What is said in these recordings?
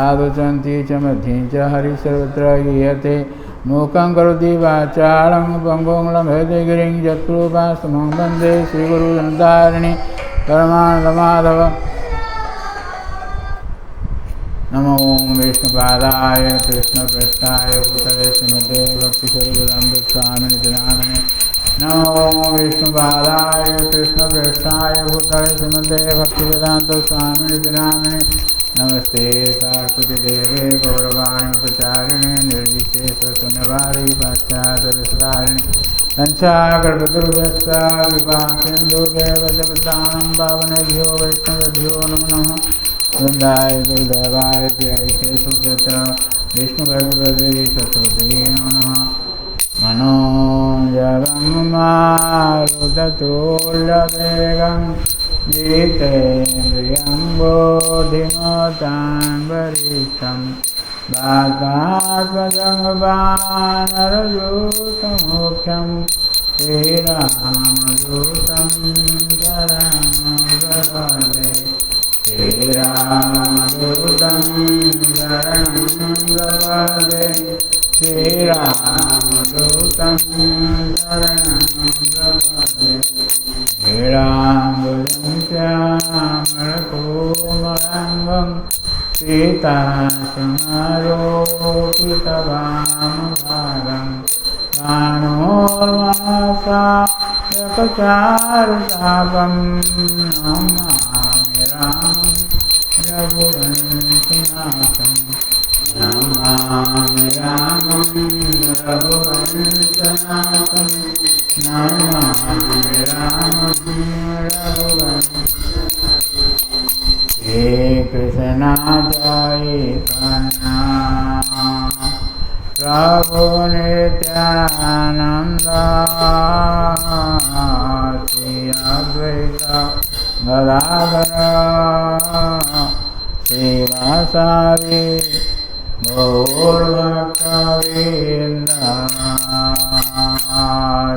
आदुचन्ति च मध्ये च हरिः सर्वत्र गीयते मूकं करोति वाचालं पङ्गुं लभते गिरिं यत्कृपास्तमहं वन्दे श्रीगुरुजनतारिणि परमानन्दमाधव। नमो विष्णुपादाय कृष्णपृष्ठाय भूतले श्रीमते भक्तिस्वरूपदाम्बुस्वामिनिति नामिने। नमो विष्णुपादाय कृष्णपृष्ठाय भूतले श्रीमते भक्तिवेदान्तस्वामिनिति नामिने। नमस्ते सरस्वती देवे गौरवाणी प्रचारिणे निर्विशेषशून्यवादी पाश्चात्यदेशधारिणे पंचाकल्पतरुभ्यश्च कृपासिन्धुभ्येव जगतां पावनेभ्यो वैष्णवेभ्यो नमो नमः। वृन्दाय गुरुदेवाय प्रियैकेशुभ्यश्च विष्णुभगवते सरस्वती नमो नमः। मनोजवं मारुततुल्यवेगं जितेन्द्रियं बुद्धिमतां वरिष्ठं वातात्मजं वानरयूथमुख्यं श्रीरामदूतं शरणं प्रपद्ये। श्रीरामदूतं शरणं प्रपद्ये। श्रीरामदूतं शरणं प्रपद्ये। श्रीरामदूतं श्यामलकोमलाङ्गं सीतासमारोपितवामभागं प्राणोर्मासायकचारुतापं नमामि रामं रघुवंशनाथं। नमामि रामं रघुवंशनाथं। नमामि रामं रघुवंशनाथं। हे कृष्ण चैतन्य प्रभु नित्यानंद श्री अद्वैत गदाधर श्रीवासादि गौरभक्तवृन्द।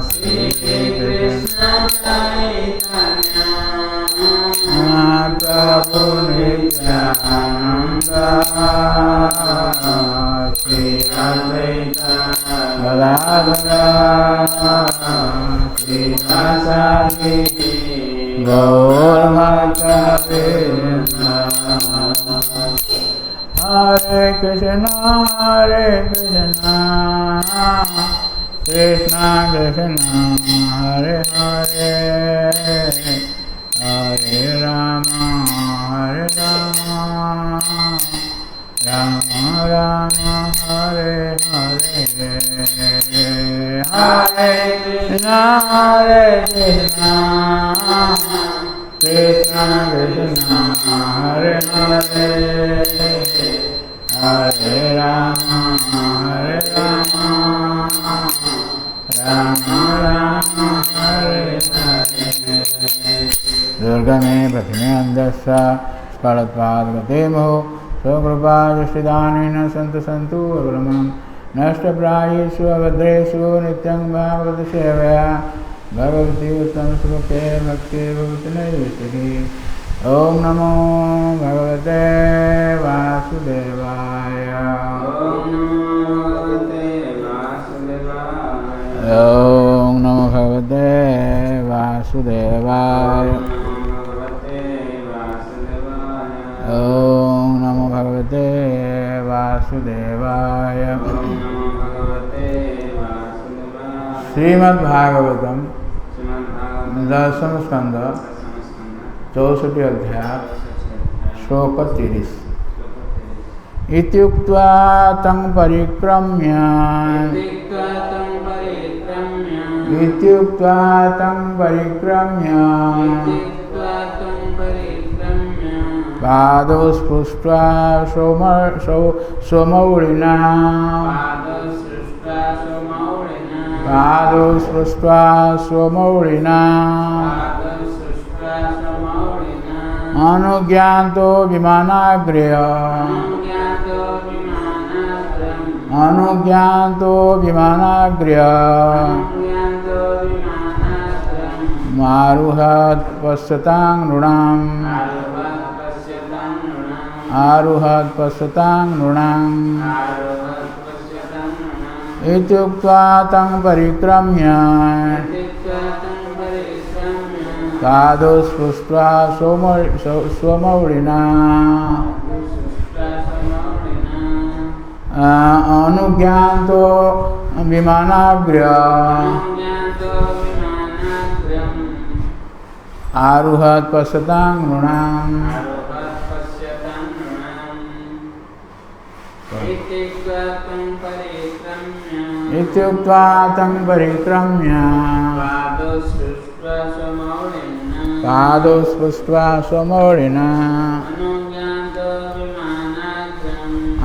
श्री कृष्ण चैतन्य प्रभु नित्यानंद श्री अद्वैत गदाधर श्रीवासादि गौरभक्तवृन्द। हरे कृष्ण कृष्ण कृष्ण हरे हरे हरे राम राम राम हरे हरे। हरे कृष्ण कृष्ण कृष्ण हरे हरे हरे राम राम राम हरे हरे। दुर्गमे प्रथमे अन्धस्य स्फलत्वाद्गते मोहो स्वकृपा दृष्टिदानेन सन्तु सन्तु अवलम्बनं। नष्टप्रायेषु अभद्रेषु नित्यं भागवत सेवया भगवती उत्तमश्लोके भक्ति भवति नैष्टिकी। ओम नमो भगवते वासुदेवाय। ओम नमो भगवते वासुदेवाय। ओम नमो भगवते वासुदेवाय। श्रीमद्भागवतम दशम स्कंद 64 अध्याय श्लोक 30। इत्युक्त्वा तं परिक्रम्य पादौ स्पृष्ट्वा स्वमौलिना पादौ स्पृष्ट्वा स्वमौलिना अनुज्ञातो विमानाग्र्य अनुज्ञातो विमानाग्र्य मारुहात् पश्यतां नृणाम् आरुहात् पश्यतां नृणाम् इत्युक्त्वा तं परिक्रम्य पादौ स्पृष्ट्वा स्वमौलिना अनुज्ञातो विमानाग्र्य आरुहात् पश्यतां नृणाम् इत्युक्त्वा तं परिक्रम्य पादौ स्पृष्ट्वा स्वमौलिना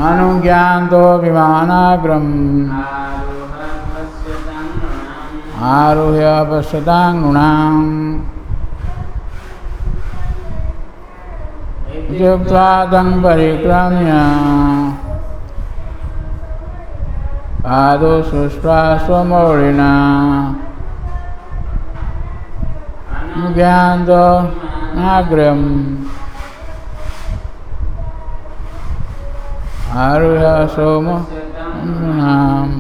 अनुज्ञातो विमानाग्रम् आरुह्य पश्यतां नृणाम् इत्युक्त्वा तं परिक्रम्य पादौ स्पृष्ट्वा स्वमौलिना अनुज्ञातो नाग्रम् आरुह्य सोमनाम्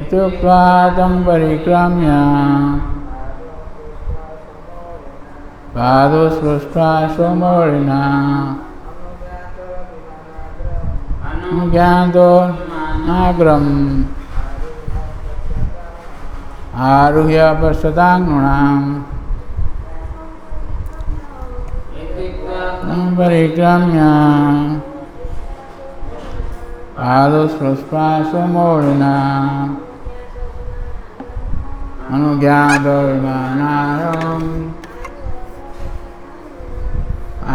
इत्युक्त्वा तं परिक्रम्य पादौ स्पृष्ट्वा स्वमौलिना अनुज्ञातो नाग्रम् आरुह्य पश्यतां नृणाम् परिक्रम्य पादौ स्पृष्ट्वा स्वमौलिना अनुज्ञातो विमानाग्रम्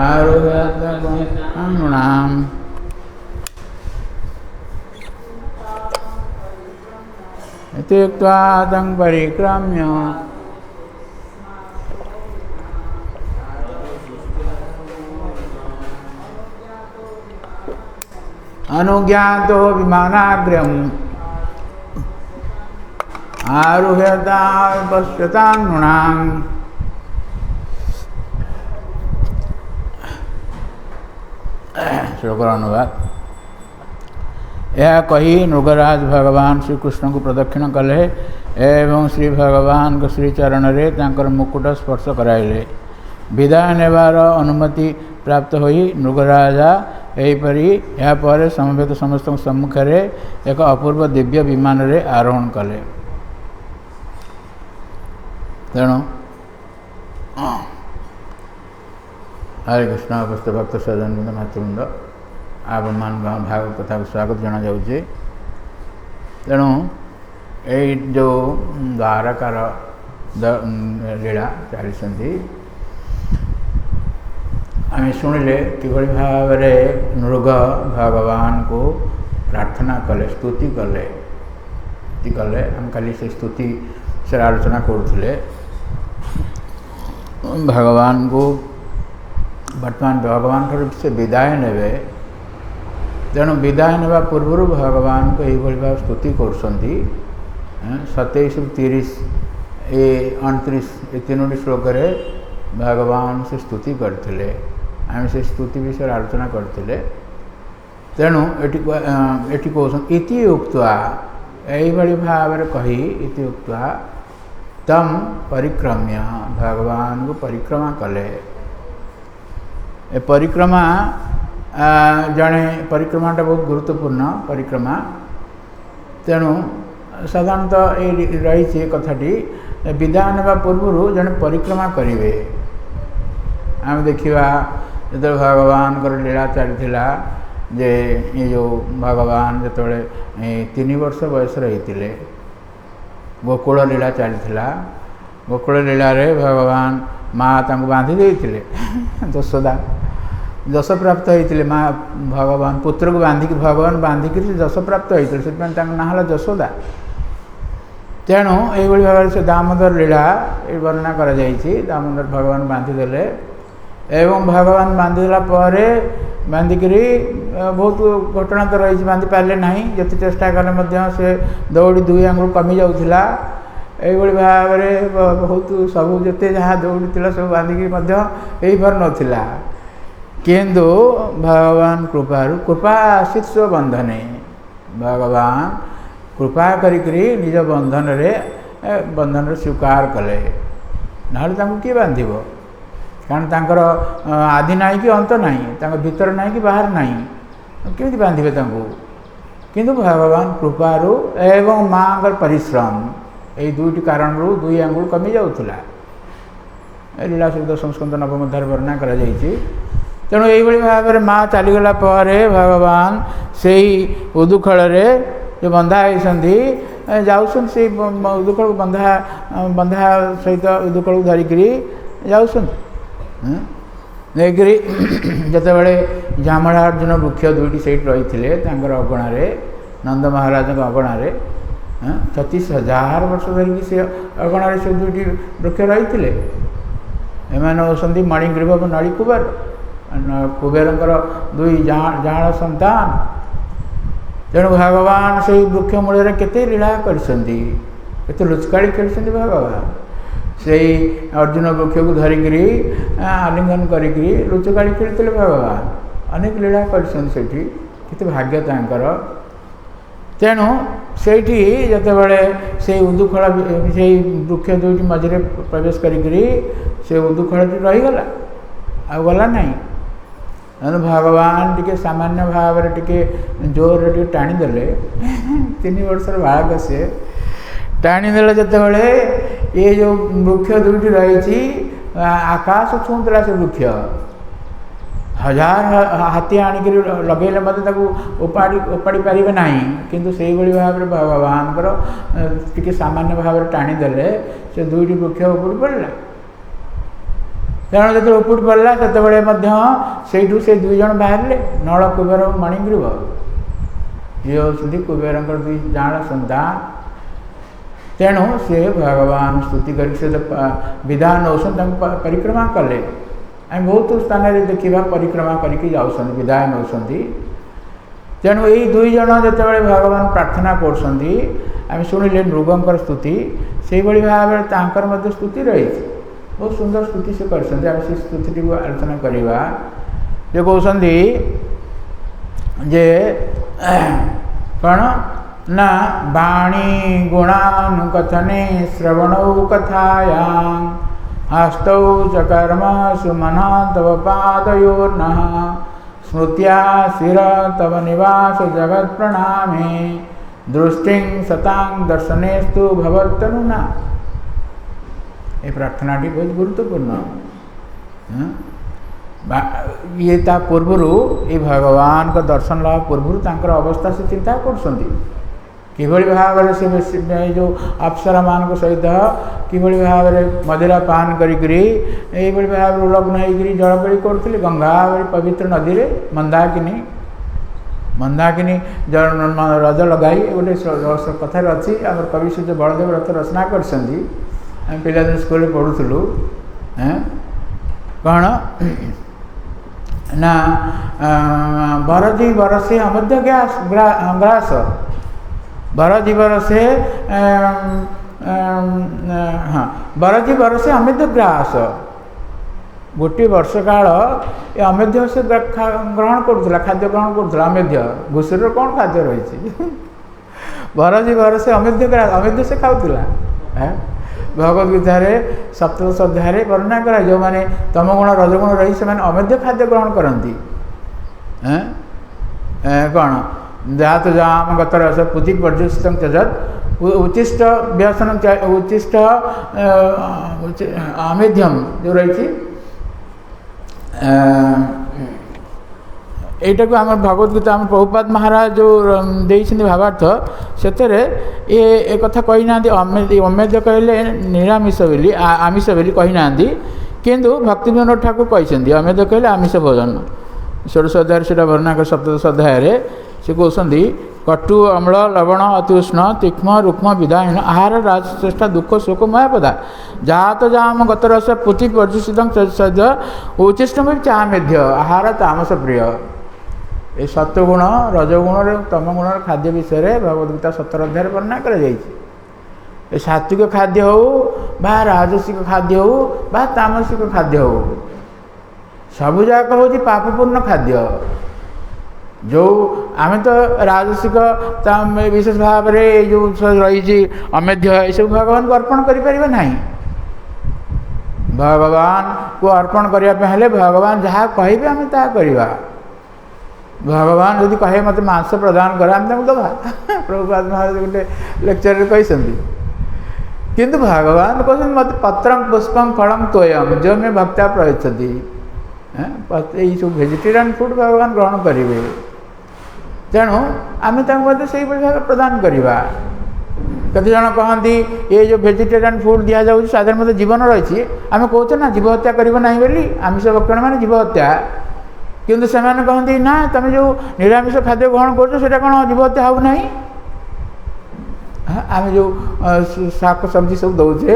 आरुह्य पश्यतां नृणाम् इत्युक्त्वा तं परिक्रम्य अनुज्ञातो विमानाग्र्यम् आरुह्य पश्यतां नृणाम् श्लोकर अनुवाद यह कही नृगराज भगवान श्री कृष्ण को प्रदक्षिण कले एवं श्री भगवान को श्रीचरण रे तांकर मुकुट स्पर्श कराइले विदाय नेबार अनुमति प्राप्त होई नृगराजा एहीपरि यापर समवेत समस्त सम्मुख रे एक अपूर्व दिव्य विमान रे आरोहण कले तेणु हरे कृष्ण उपस्थित भक्त सज्जनवृंद मातृवृंद आपण मान भागवत कथा को स्वागत जना जाउछे तेणु ए जो द्वारकार लीला चली आम शुणिले किभली भाव में नृग भगवान को प्रार्थना कले स्तुति कले हम खाली से स्तुति से आलोचना करुले भगवान को वर्तमान भगवान से विदाय ने तेणु विदाय नेबा पूर्व भगवान को यही भाव स्तुति कर 27 30 29 ये 3 श्लोक भगवान से स्तुति करते आम से स्तुति विषय आलोचना करते तेणु एटी कौन इति उक्त्वा यही भाव कही इति उक्त्वा तम परिक्रम्य भगवान को परिक्रमा कले परिक्रमा जड़े परिक्रमाटा बहुत गुरुत्वपूर्ण परिक्रमा तेणु साधारणतः ये रही कथाटी विदाय नेबा पूर्व जड़े परिक्रमा करेंगे आम देखा जो भगवान लीला चली जे ये जो भगवान जो 3 वर्ष बयस रही गोकुल लीला चली गोकुल लीला रे भगवान माँ तांको बांधी देइथिले यशोदा जश प्राप्त होते माँ भगवान पुत्र को बांधिक भगवान बांधिक जश प्राप्त होते से ना यशोदा। तेणु ये भाव से दामोदर लीला ये वर्णना कर दामोदर भगवान बांधिदेले एवं भगवान बांधिदेला बांधिकी बहुत घटना तो रही बांधि पारे ना जिते चेष्टा कले से दौड़ी 2 आंगुल कमी जाऊला ये भाव में बहुत सब जिते जहाँ दौड़ी सब बांधिकी हो पार नाला किंतु भगवान कृपारू कृपा आशीष बंधने भगवान कृपा करी निज बंधन रे स्वीकार कले ना किए बांध कारण तांकर आदि ना कि अंत ना भीतर ना कि बाहर ना केमी बांधे किंतु भगवान कृपारू एवं माँ परिश्रम यही 2टी कारण 2 आंगुल कमी जाऊला लीला शुद्ध संस्कंद नवम अध्याय वर्णना कर तेणु यही भाव में माँ चलीगला भगवान से उदुखल जो बंधा होती जाऊँ से उदुखल बंधा सहित उदुखल धरिकी जाऊँ जिते बड़े जामलार्जुन वृक्ष 2टी से रही अगणार नंद महाराज अगणार 36,000 वर्ष धरिकी से अगणार से 2टी वृक्ष रही एम होती मणिग्रीव नड़ी कुबेर कुबेर 2 जाँल संतान तेणु भगवान से वृक्ष मूल केते लीला करते लुचकाड़ी खेल भगवान से अर्जुन वृक्ष को धरिकी आलिंगन करी लुचकाड़ी खेलते भगवान अनेक लीला करते भाग्य तांकर तेणु से जितेबले से उदुखल से वृक्ष 2टी मझे प्रवेश करी से उदुखल रहीगला आ गला नहीं भगवान टी सामान्य भाव में टी जोर टे टाणीदे 3 वर्षर बालक से टाणीदे जितेबले ये जो वृक्ष 2टी रही आकाश छुँला से वृक्ष 1000 हाथी आणिक लगेले मत उपाड़ी पारे ना किंतु से भाव में भगवान टी सामान्य भाव में टाणीदे से 2टी वृक्ष उपड़ पड़ा तेणु जो उपड़ पड़ा से से 2 जन बाहर नल कुबेर और मणिग्रीव ये होती कुबेर 2 जाँल संतान तेणु से भगवान स्तुति कर विधान नौसन परिक्रमा कले आम बहुत स्थान में देखा परिक्रमा करके जाऊँ विदाय नौकरी तेणु यही 2 जन जितेबाला भगवान प्रार्थना कर शुणिले नृगंकर स्तुति से भाव में स्तुति रही बहुत सुंदर स्तुति से कर स्तुति को आलोचना करवा जो कहते जे कौन ना वाणी गुणानुकथने श्रवणौ कथायां हस्तौ च कर्म सुमना तव पादयोर्नः स्मृत्या शिर तव निवास जगत प्रणामे दृष्टिं सतां दर्शनेस्तु भवत्तनुना। ये प्रार्थना बहुत गुरुत्वपूर्ण ये ता पूर्वर ये भगवान का दर्शन लाभ पूर्वर तांकर अवस्था से चिंता कर किभଳି भाव से जो अप्सरा मान सहित किभଳି भाव मदिरा पान करी भाव उल्लग्न होकर जलबली करते गंगा पवित्र नदी में मंदाकिनी रज लगाई गोटे कथार अच्छी आम कवि सूर्य बलदेव रथ रचना कर पिलादिन स्कूल पढ़ुलु कौन ना बरजी बरसे अमध्य ग्रास बरजी बरसे हाँ बरजी बरसे अमेध्य ग्रास गोटे वर्ष काल ये अमेध्य से ग्रहण करूला खाद्य ग्रहण करूला अमेध्य घुसुर कौन खाद्य रही बरजी बरसे अमेध्य ग्रास अमेध्य से खाऊला भगवद्गीतार सप्तदश अध्याय वर्णना करा जो मैंने तमगुण रजगुण रही से अमेध्य खाद्य ग्रहण करती कौन जहाँ तो जाम गतरस पुति पर्युषित त्यजत उच्चिष्ट व्यसन उच्चिष्ट अमेध्यम जो रही এইটাକୁ ଆମର ଭଗବତ ଗୀତା ଆମ ପ୍ରଭୁପାଦ ମହାରାଜ ଯେଉଁ ଦେଇଛନ୍ତି ଭାବାର୍ଥ ସେଥିରେ ଏ କଥା କହିନାହାନ୍ତି। ଅମେଧ୍ୟ କହିଲେ ନିରାମିଷ ବୋଲି ଆମିଷ ବୋଲି କହିନାହାନ୍ତି, କିନ୍ତୁ ଭକ୍ତିବିନୋଦ ଠାକୁର କହିଛନ୍ତି ଅମେଧ୍ୟ କହିଲେ ଆମିଷ ଭୋଜନ। ଷୋଡ଼ଶ ଅଧ୍ୟାୟରେ ସେଇଟା ବର୍ଣ୍ଣନା କରି ସପ୍ତଦଶ ଅଧ୍ୟାୟରେ ସେ କହୁଛନ୍ତି କଟୁ ଅମ୍ଳ ଲବଣ ଅତି ଉଷ୍ଣ ତୀକ୍ଷ୍ମ ରୁକ୍ମ ବିଧାହୀନ ଆହାର ରାଜଶ୍ରେଷ୍ଠା ଦୁଃଖ ଶୋକ ମହାପଦା ଜାତ ଜାମ ଗତରସ ପୁତି ପର୍ଯ୍ୟୁଷିତଂ ସଦ୍ୟ ଉଚ୍ଚିଷ୍ଟମ ଚା ମେଧ୍ୟ ଆହାର ତାମସ ପ୍ରିୟ। ଏ ସତ୍ୱଗୁଣ ରଜଗୁଣରେ ତମ ଗୁଣର ଖାଦ୍ୟ ବିଷୟରେ ଭଗବଦ୍ଗୀତା 17 ଅଧ୍ୟାୟରେ ବର୍ଣ୍ଣନା କରାଯାଇଛି। ଏ ସାତ୍ୱିକ ଖାଦ୍ୟ ହେଉ ବା ରାଜସିକ ଖାଦ୍ୟ ହେଉ ବା ତାମସିକ ଖାଦ୍ୟ ହେଉ ସବୁଯାକ ହେଉଛି ପାପପୂର୍ଣ୍ଣ ଖାଦ୍ୟ। ଯେଉଁ ଆମେ ତ ରାଜସିକ ବିଶେଷ ଭାବରେ ଏଇ ଯେଉଁ ରହିଛି ଅମେଧ୍ୟ ଏସବୁ ଭଗବାନଙ୍କୁ ଅର୍ପଣ କରିପାରିବେ ନାହିଁ। ଭଗବାନଙ୍କୁ ଅର୍ପଣ କରିବା ପାଇଁ ହେଲେ ଭଗବାନ ଯାହା କହିବେ ଆମେ ତାହା କରିବା। ଭଗବାନ ଯଦି କହିବେ ମୋତେ ମାଂସ ପ୍ରଦାନ କର ଆମେ ତାଙ୍କୁ ଦେବା। ପ୍ରଭୁପାଦ ମହାରାଜ ଗୋଟେ ଲେକ୍ଚରରେ କହିଛନ୍ତି। କିନ୍ତୁ ଭଗବାନ କହୁଛନ୍ତି ମୋତେ ପତ୍ରଂ ପୁଷ୍ପଂ ଫଳଂ ତୋୟଂ ଯେଉଁ ମେ ଭକ୍ତା ପ୍ରୟଚ୍ଛତି। ଏଇସବୁ ଭେଜିଟେରିଆନ୍ ଫୁଡ଼୍ ଭଗବାନ ଗ୍ରହଣ କରିବେ, ତେଣୁ ଆମେ ତାଙ୍କୁ ମଧ୍ୟ ସେଇଭଳି ଭାବେ ପ୍ରଦାନ କରିବା। କେତେଜଣ କହନ୍ତି ଏ ଯେଉଁ ଭେଜିଟେରିଆନ୍ ଫୁଡ଼୍ ଦିଆଯାଉଛି ସାଧାରଣ ମଧ୍ୟ ଜୀବନ ରହିଛି, ଆମେ କହୁଛେ ନା ଜୀବ ହତ୍ୟା କରିବ ନାହିଁ ବୋଲି, ଆମିଷ ଭକ୍ଷଣ ମାନେ ଜୀବ ହତ୍ୟା। କିନ୍ତୁ ସେମାନେ କହନ୍ତି ନା ତୁମେ ଯେଉଁ ନିରାମିଷ ଖାଦ୍ୟ ଗ୍ରହଣ କରୁଛ ସେଇଟା କ'ଣ ଜୀବ ହତ୍ୟା ହେଉନାହିଁ? ଆମେ ଯେଉଁ ଶାଗ ସବଜି ସବୁ ଦେଉଛେ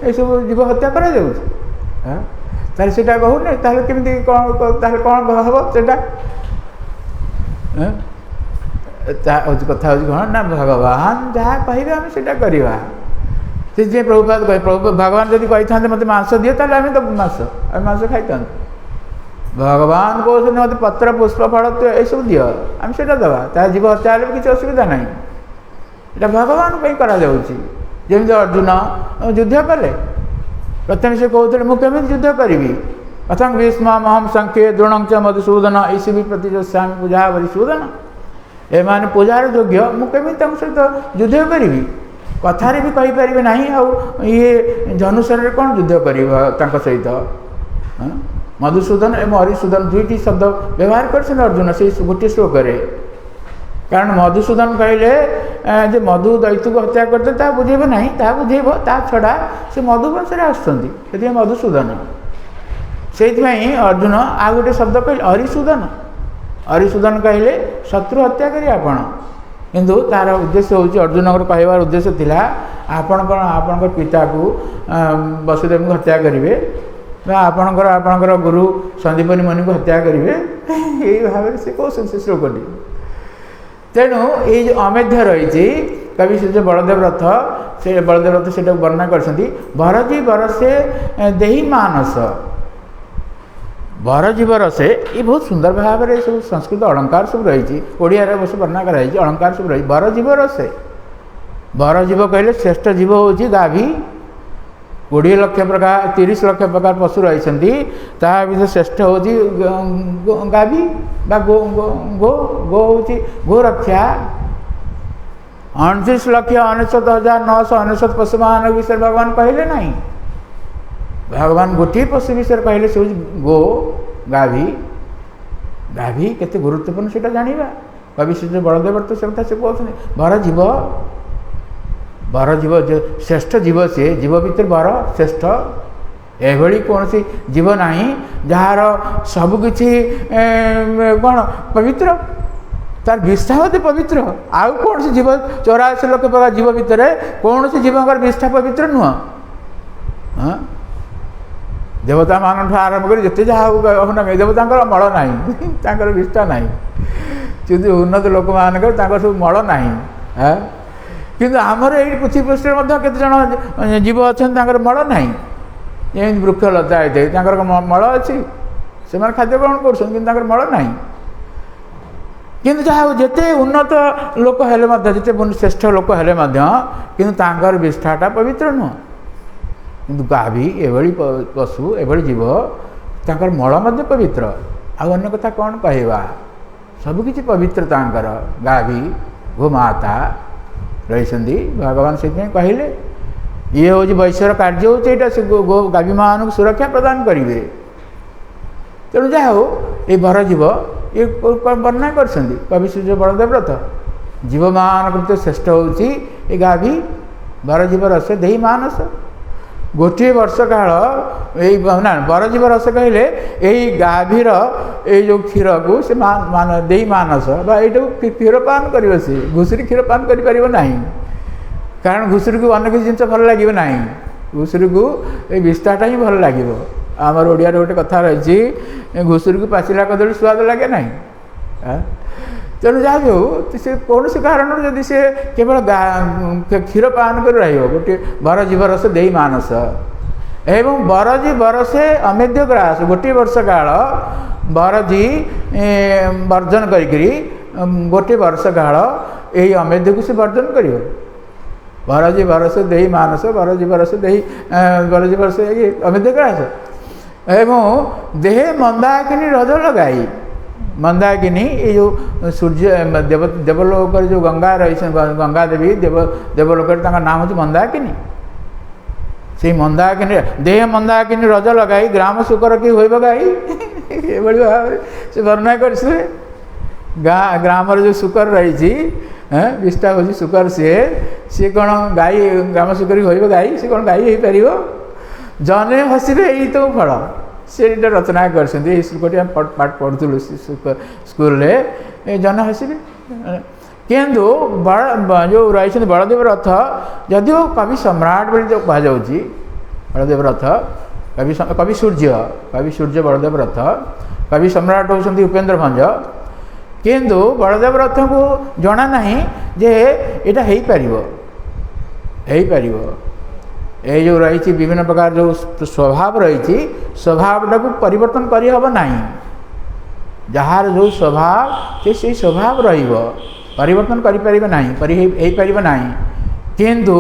ଏସବୁ ଜୀବ ହତ୍ୟା କରାଯାଉଛି, ତାହେଲେ ସେଇଟା କହୁନି, ତାହେଲେ କେମିତି କ'ଣ ତାହେଲେ କ'ଣ ହେବ ସେଇଟା? ତା ହେଉଛି କଥା ହେଉଛି କ'ଣ ନା ଭଗବାନ ଯାହା କହିବେ ଆମେ ସେଇଟା କରିବା। ସେଥିପାଇଁ ପ୍ରଭୁପାଦ କହେ ଭଗବାନ ଯଦି କହିଥାନ୍ତେ ମୋତେ ମାଂସ ଦିଅ ତାହେଲେ ଆମେ ଦେବୁ ମାଂସ, ଆମେ ମାଂସ ଖାଇଥାନ୍ତୁ। ଭଗବାନ କହୁଛନ୍ତି ମୋତେ ପତ୍ର ପୁଷ୍ପ ଫଳ ଏସବୁ ଦିଅ ଆମେ ସେଇଟା ଦେବା, ତାହା ଜୀବ ହତ୍ୟା ହେଲେ ବି କିଛି ଅସୁବିଧା ନାହିଁ। ଏଇଟା ଭଗବାନ ପାଇଁ କରାଯାଉଛି। ଯେମିତି ଅର୍ଜୁନ ଯୁଦ୍ଧ କଲେ, ପ୍ରଥମେ ସେ କହୁଥିଲେ ମୁଁ କେମିତି ଯୁଦ୍ଧ କରିବି, ପ୍ରଥମ ଭୀଷ୍ମ ମହମ ସଂଖ୍ୟେ ଦ୍ରୋଣଞ୍ଚ ମଧୁସୂଦନ ଏଇସବୁ ପ୍ରତି ସ୍ୱାମୀ ପୂଜା ମଧୁସୂଦନ ଏମାନେ ପୂଜାର ଯୋଗ୍ୟ, ମୁଁ କେମିତି ତାଙ୍କ ସହିତ ଯୁଦ୍ଧ କରିବି? କଥାରେ ବି କହିପାରିବେ ନାହିଁ, ଆଉ ଇଏ ଧନୁଷରେ କ'ଣ ଯୁଦ୍ଧ କରିବ ତାଙ୍କ ସହିତ? ମଧୁସୂଦନ ଏବଂ ହରିସୂଦନ ଦୁଇଟି ଶବ୍ଦ ବ୍ୟବହାର କରିଛନ୍ତି ଅର୍ଜୁନ ସେଇ ଗୋଟିଏ ଶ୍ଲୋକରେ। କାରଣ ମଧୁସୂଦନ କହିଲେ ଯେ ମଧୁ ଦୈତ୍ୟକୁ ହତ୍ୟା କରିଥିଲେ ତାହା ବୁଝେଇବ ନାହିଁ, ତାହା ବୁଝେଇବ ତା ଛଡ଼ା ସେ ମଧୁ ବଂଶରେ ଆସୁଛନ୍ତି, ସେଥିପାଇଁ ମଧୁସୂଦନ। ସେଇଥିପାଇଁ ଅର୍ଜୁନ ଆଉ ଗୋଟେ ଶବ୍ଦ କହିଲେ ହରିସୂଦନ। ହରିସୂଦନ କହିଲେ ଶତ୍ରୁ ହତ୍ୟାକାରୀ ଆପଣ, କିନ୍ତୁ ତା'ର ଉଦ୍ଦେଶ୍ୟ ହେଉଛି ଅର୍ଜୁନଙ୍କର କହିବାର ଉଦ୍ଦେଶ୍ୟ ଥିଲା ଆପଣଙ୍କର ପିତାକୁ ବସୁଦେବଙ୍କୁ ହତ୍ୟା କରିବେ ବା ଆପଣଙ୍କର ଗୁରୁ ସନ୍ଦୀପନୀ ମୁନିଙ୍କୁ ହତ୍ୟା କରିବେ, ଏଇ ଭାବରେ ସେ କହୁଛନ୍ତି ସେ ଶ୍ଲୋକଟି। ତେଣୁ ଏଇ ଯେଉଁ ଅମେଧ୍ୟ ରହିଛି କବି ସେ ଯେଉଁ ବଳଦେବ ରଥ ସେ ବଳଦେବ ରଥ ସେଇଟାକୁ ବର୍ଣ୍ଣନା କରିଛନ୍ତି। ଭରଜୀ ବରସେ ଦେହି ମାନସ, ଭରଜୀବ ରସେ, ଏ ବହୁତ ସୁନ୍ଦର ଭାବରେ ସବୁ ସଂସ୍କୃତ ଅଳଙ୍କାର ସବୁ ରହିଛି, ଓଡ଼ିଆରେ ଅବଶ୍ୟ ବର୍ଣ୍ଣନା କରାଯାଇଛି, ଅଳଙ୍କାର ସବୁ ରହିଛି। ଭରଜୀବ ରସେ, ଭରଜୀବ କହିଲେ ଶ୍ରେଷ୍ଠ ଜୀବ ହେଉଛି ଗାଭୀ। 20 ଲକ୍ଷ ପ୍ରକାର 30 ଲକ୍ଷ ପ୍ରକାର ପଶୁ ରହିଛନ୍ତି, ତାହା ଭିତରେ ଶ୍ରେଷ୍ଠ ହେଉଛି ଗାଭୀ ବା ଗୋ ହେଉଛି ଗୋରକ୍ଷା। 29,69,999 ପଶୁମାନଙ୍କ ବିଷୟରେ ଭଗବାନ କହିଲେ ନାହିଁ। ଭଗବାନ ଗୋଟିଏ ପଶୁ ବିଷୟରେ କହିଲେ ସେ ହେଉଛି ଗୋ ଗାଭୀ। ଗାଭୀ କେତେ ଗୁରୁତ୍ୱପୂର୍ଣ୍ଣ ସେଇଟା ଜାଣିବା। କବି ଶ୍ରୀ ବଳଦେବ ତ ସେ କଥା ସେ କହୁଛନ୍ତି ବରଜୀବ, ବରଜୀବ ଶ୍ରେଷ୍ଠ ଜୀବ, ସିଏ ଜୀବ ଭିତରେ ବର ଶ୍ରେଷ୍ଠ। ଏଭଳି କୌଣସି ଜୀବ ନାହିଁ ଯାହାର ସବୁକିଛି କ'ଣ ପବିତ୍ର, ତାର ବିଷ୍ଠା ମଧ୍ୟ ପବିତ୍ର। ଆଉ କୌଣସି ଜୀବ 84 ଲକ୍ଷ ପ୍ରକାର ଜୀବ ଭିତରେ କୌଣସି ଜୀବଙ୍କର ବିଷ୍ଠା ପବିତ୍ର ନୁହଁ। ଦେବତାମାନଙ୍କଠୁ ଆରମ୍ଭ କରି ଯେତେ ଯାହା ହଉନା ଦେବତାଙ୍କର ମଳ ନାହିଁ, ତାଙ୍କର ବିଷ୍ଠା ନାହିଁ। କିନ୍ତୁ ଉନ୍ନତ ଲୋକମାନଙ୍କର ତାଙ୍କର ସବୁ ମଳ ନାହିଁ। କିନ୍ତୁ ଆମର ଏଇ ପୃଥିବୀ ପୃଷ୍ଠରେ ମଧ୍ୟ କେତେଜଣ ଜୀବ ଅଛନ୍ତି ତାଙ୍କର ମଳ ନାହିଁ। ଯେମିତି ବୃକ୍ଷଲତା ହେଇଥାଏ ତାଙ୍କର ମଳ ଅଛି, ସେମାନେ ଖାଦ୍ୟ ଗ୍ରହଣ କରୁଛନ୍ତି କିନ୍ତୁ ତାଙ୍କର ମଳ ନାହିଁ। କିନ୍ତୁ ଯାହା ହଉ ଯେତେ ଉନ୍ନତ ଲୋକ ହେଲେ ମଧ୍ୟ, ଯେତେ ଶ୍ରେଷ୍ଠ ଲୋକ ହେଲେ ମଧ୍ୟ କିନ୍ତୁ ତାଙ୍କର ବିଷ୍ଠାଟା ପବିତ୍ର ନୁହଁ। କିନ୍ତୁ ଗାଭୀ ଏଭଳି ପଶୁ, ଏଭଳି ଜୀବ, ତାଙ୍କର ମଳ ମଧ୍ୟ ପବିତ୍ର। ଆଉ ଅନ୍ୟ କଥା କ'ଣ କହିବା, ସବୁକିଛି ପବିତ୍ର ତାଙ୍କର। ଗାଭୀ ଗୋମାତା ରହିଛନ୍ତି, ଭଗବାନ ସେଥିପାଇଁ କହିଲେ ଇଏ ହେଉଛି ବୈଶ୍ୟର କାର୍ଯ୍ୟ ହେଉଛି ଏଇଟା, ସେ ଗାଭୀମାନଙ୍କୁ ସୁରକ୍ଷା ପ୍ରଦାନ କରିବେ। ତେଣୁ ଯାହା ହଉ ଏଇ ବରଜୀବ ये वर्णना कर कवि सूर्य बलदेव रथ जीव मान कृत श्रेष्ठ होची ए गाभी बरजीव रस देही मानस गोटे वर्ष काल ना बरजीव रस कहले यही गाभीर ये जो क्षीर को से देही मानस ये क्षीर पान कर सी घुसुरी क्षीर पान करना कारण घुसुरी को अनेक जिन भल लगे ना घुसुरी को ये विस्तारटा ही भल लगे आमर ओडिया गोटे कथा रही घुसुरी को पाचिला कदली स्वाद लगे ना तेणु जहाँ भी हो से कौन से कारण जदि से केवल क्षीर पान कर गोटे बरजीव रस देही मानस एवं बरजी बरसे अमेध्य ग्रास गोटे वर्ष काल बरजी वर्जन करी गोटे वर्ष काल यही अमेध्य को से वर्जन कर बरजी बरस देही मानस बरजी बरस देही बरजी बरस अमेध्य ग्रास एवं देहे मंदाकिनी रज लगाई मंदाकिनी ये जो सूर्य देवलोक जो गंगा रही गंगा देवी देवलोक नाम हूँ मंदाकिनी से मंदाकिनी देह मंदाकिनी रज लगाई ग्राम शुकर कि हो गाई ये भाव से वर्णना कर ग्राम जो शुकर रही विष्टा हूँ शुकर सी कौन गाई ग्राम शुकर हो गाई सी कौन गाई हो पार जने हसिबे यही तो फल से रचना कर श्लोकटी पाठ पढ़ुलु स्कूल जन हसिबे किंतु जो रही बलदेव रथ जदिव कवि सम्राट बोली जो कहुच्छी बलदेव रथ कवि सूर्य बलदेव रथ कवि सम्राट होती उपेन्द्र भंज किंतु बलदेव रथ को जना नहीं जे यहाँ हो ये जो रही विभिन्न प्रकार जो स्वभाव रही स्वभावटा को परिवर्तन करहब ना जार जो स्वभाव से स्वभाव परिवर्तन कर ना किंतु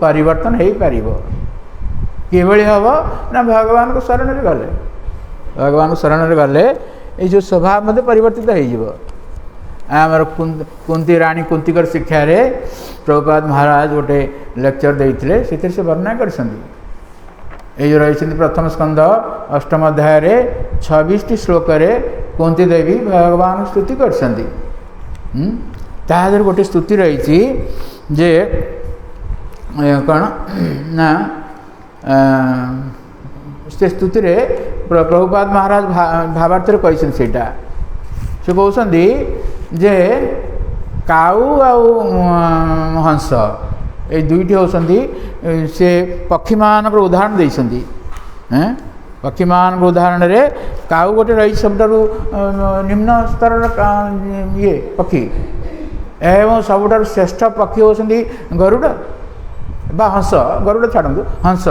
परिवर्तन हो पार किभली हम ना भगवान को शरण में गले भगवान को शरण में गले ये जो स्वभाव मध्य परिवर्तित हो आमर कुंती रानी कुंतीकर शिक्षा रे प्रभुपाद महाराज गोटे लेक्चर देते से वर्णना कर जो रही प्रथम स्कंद अष्टम अध्याय 26 श्लोक कुंती देवी भगवान स्तुति कर गोटे स्तुति रही जे कौन ना से स्तुति रे प्रभुपाद महाराज भावार्थ कहते से कहते जे काऊ हंस ये दुईटी होती से पक्षी मान उदाहरण देती पक्षी मान उदाहरण रे काऊ गोटे रही सबुठारु निम्न स्तर ये पक्षी एवं सबुठारु श्रेष्ठ पक्षी होती गरुड़ बा हंस गरुड़ छाड़ू हंस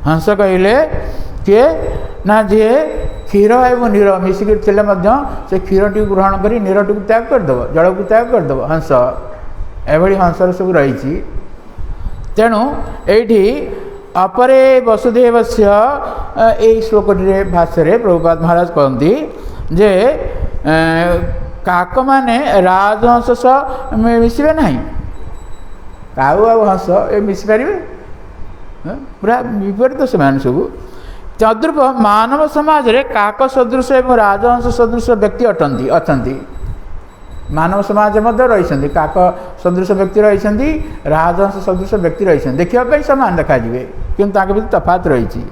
हंस कहले किए ना जे क्षीर एवं नीर मिसिक से क्षीर टी ग्रहण कर नीर टी त्याग करदेव जल को त्याग करदेव हंस एभली हंसर सब रही तेणु ये अपरे वसुदेव से यही श्लोकटी भाष्य प्रभुपाद महाराज कहती जे काक माने राजहंस सह मिसबे ना काऊ आ हंस ये मिसी पारे पूरा विपरीत से सब तद्रूप मानव समाज रे काक सदृश एवं राजहंस सदृश व्यक्ति अटंती मानव समाज मध्य रही काक सदृश व्यक्ति रही राजहंस सदृश व्यक्ति रही देखा सामान देखा कि तफात रही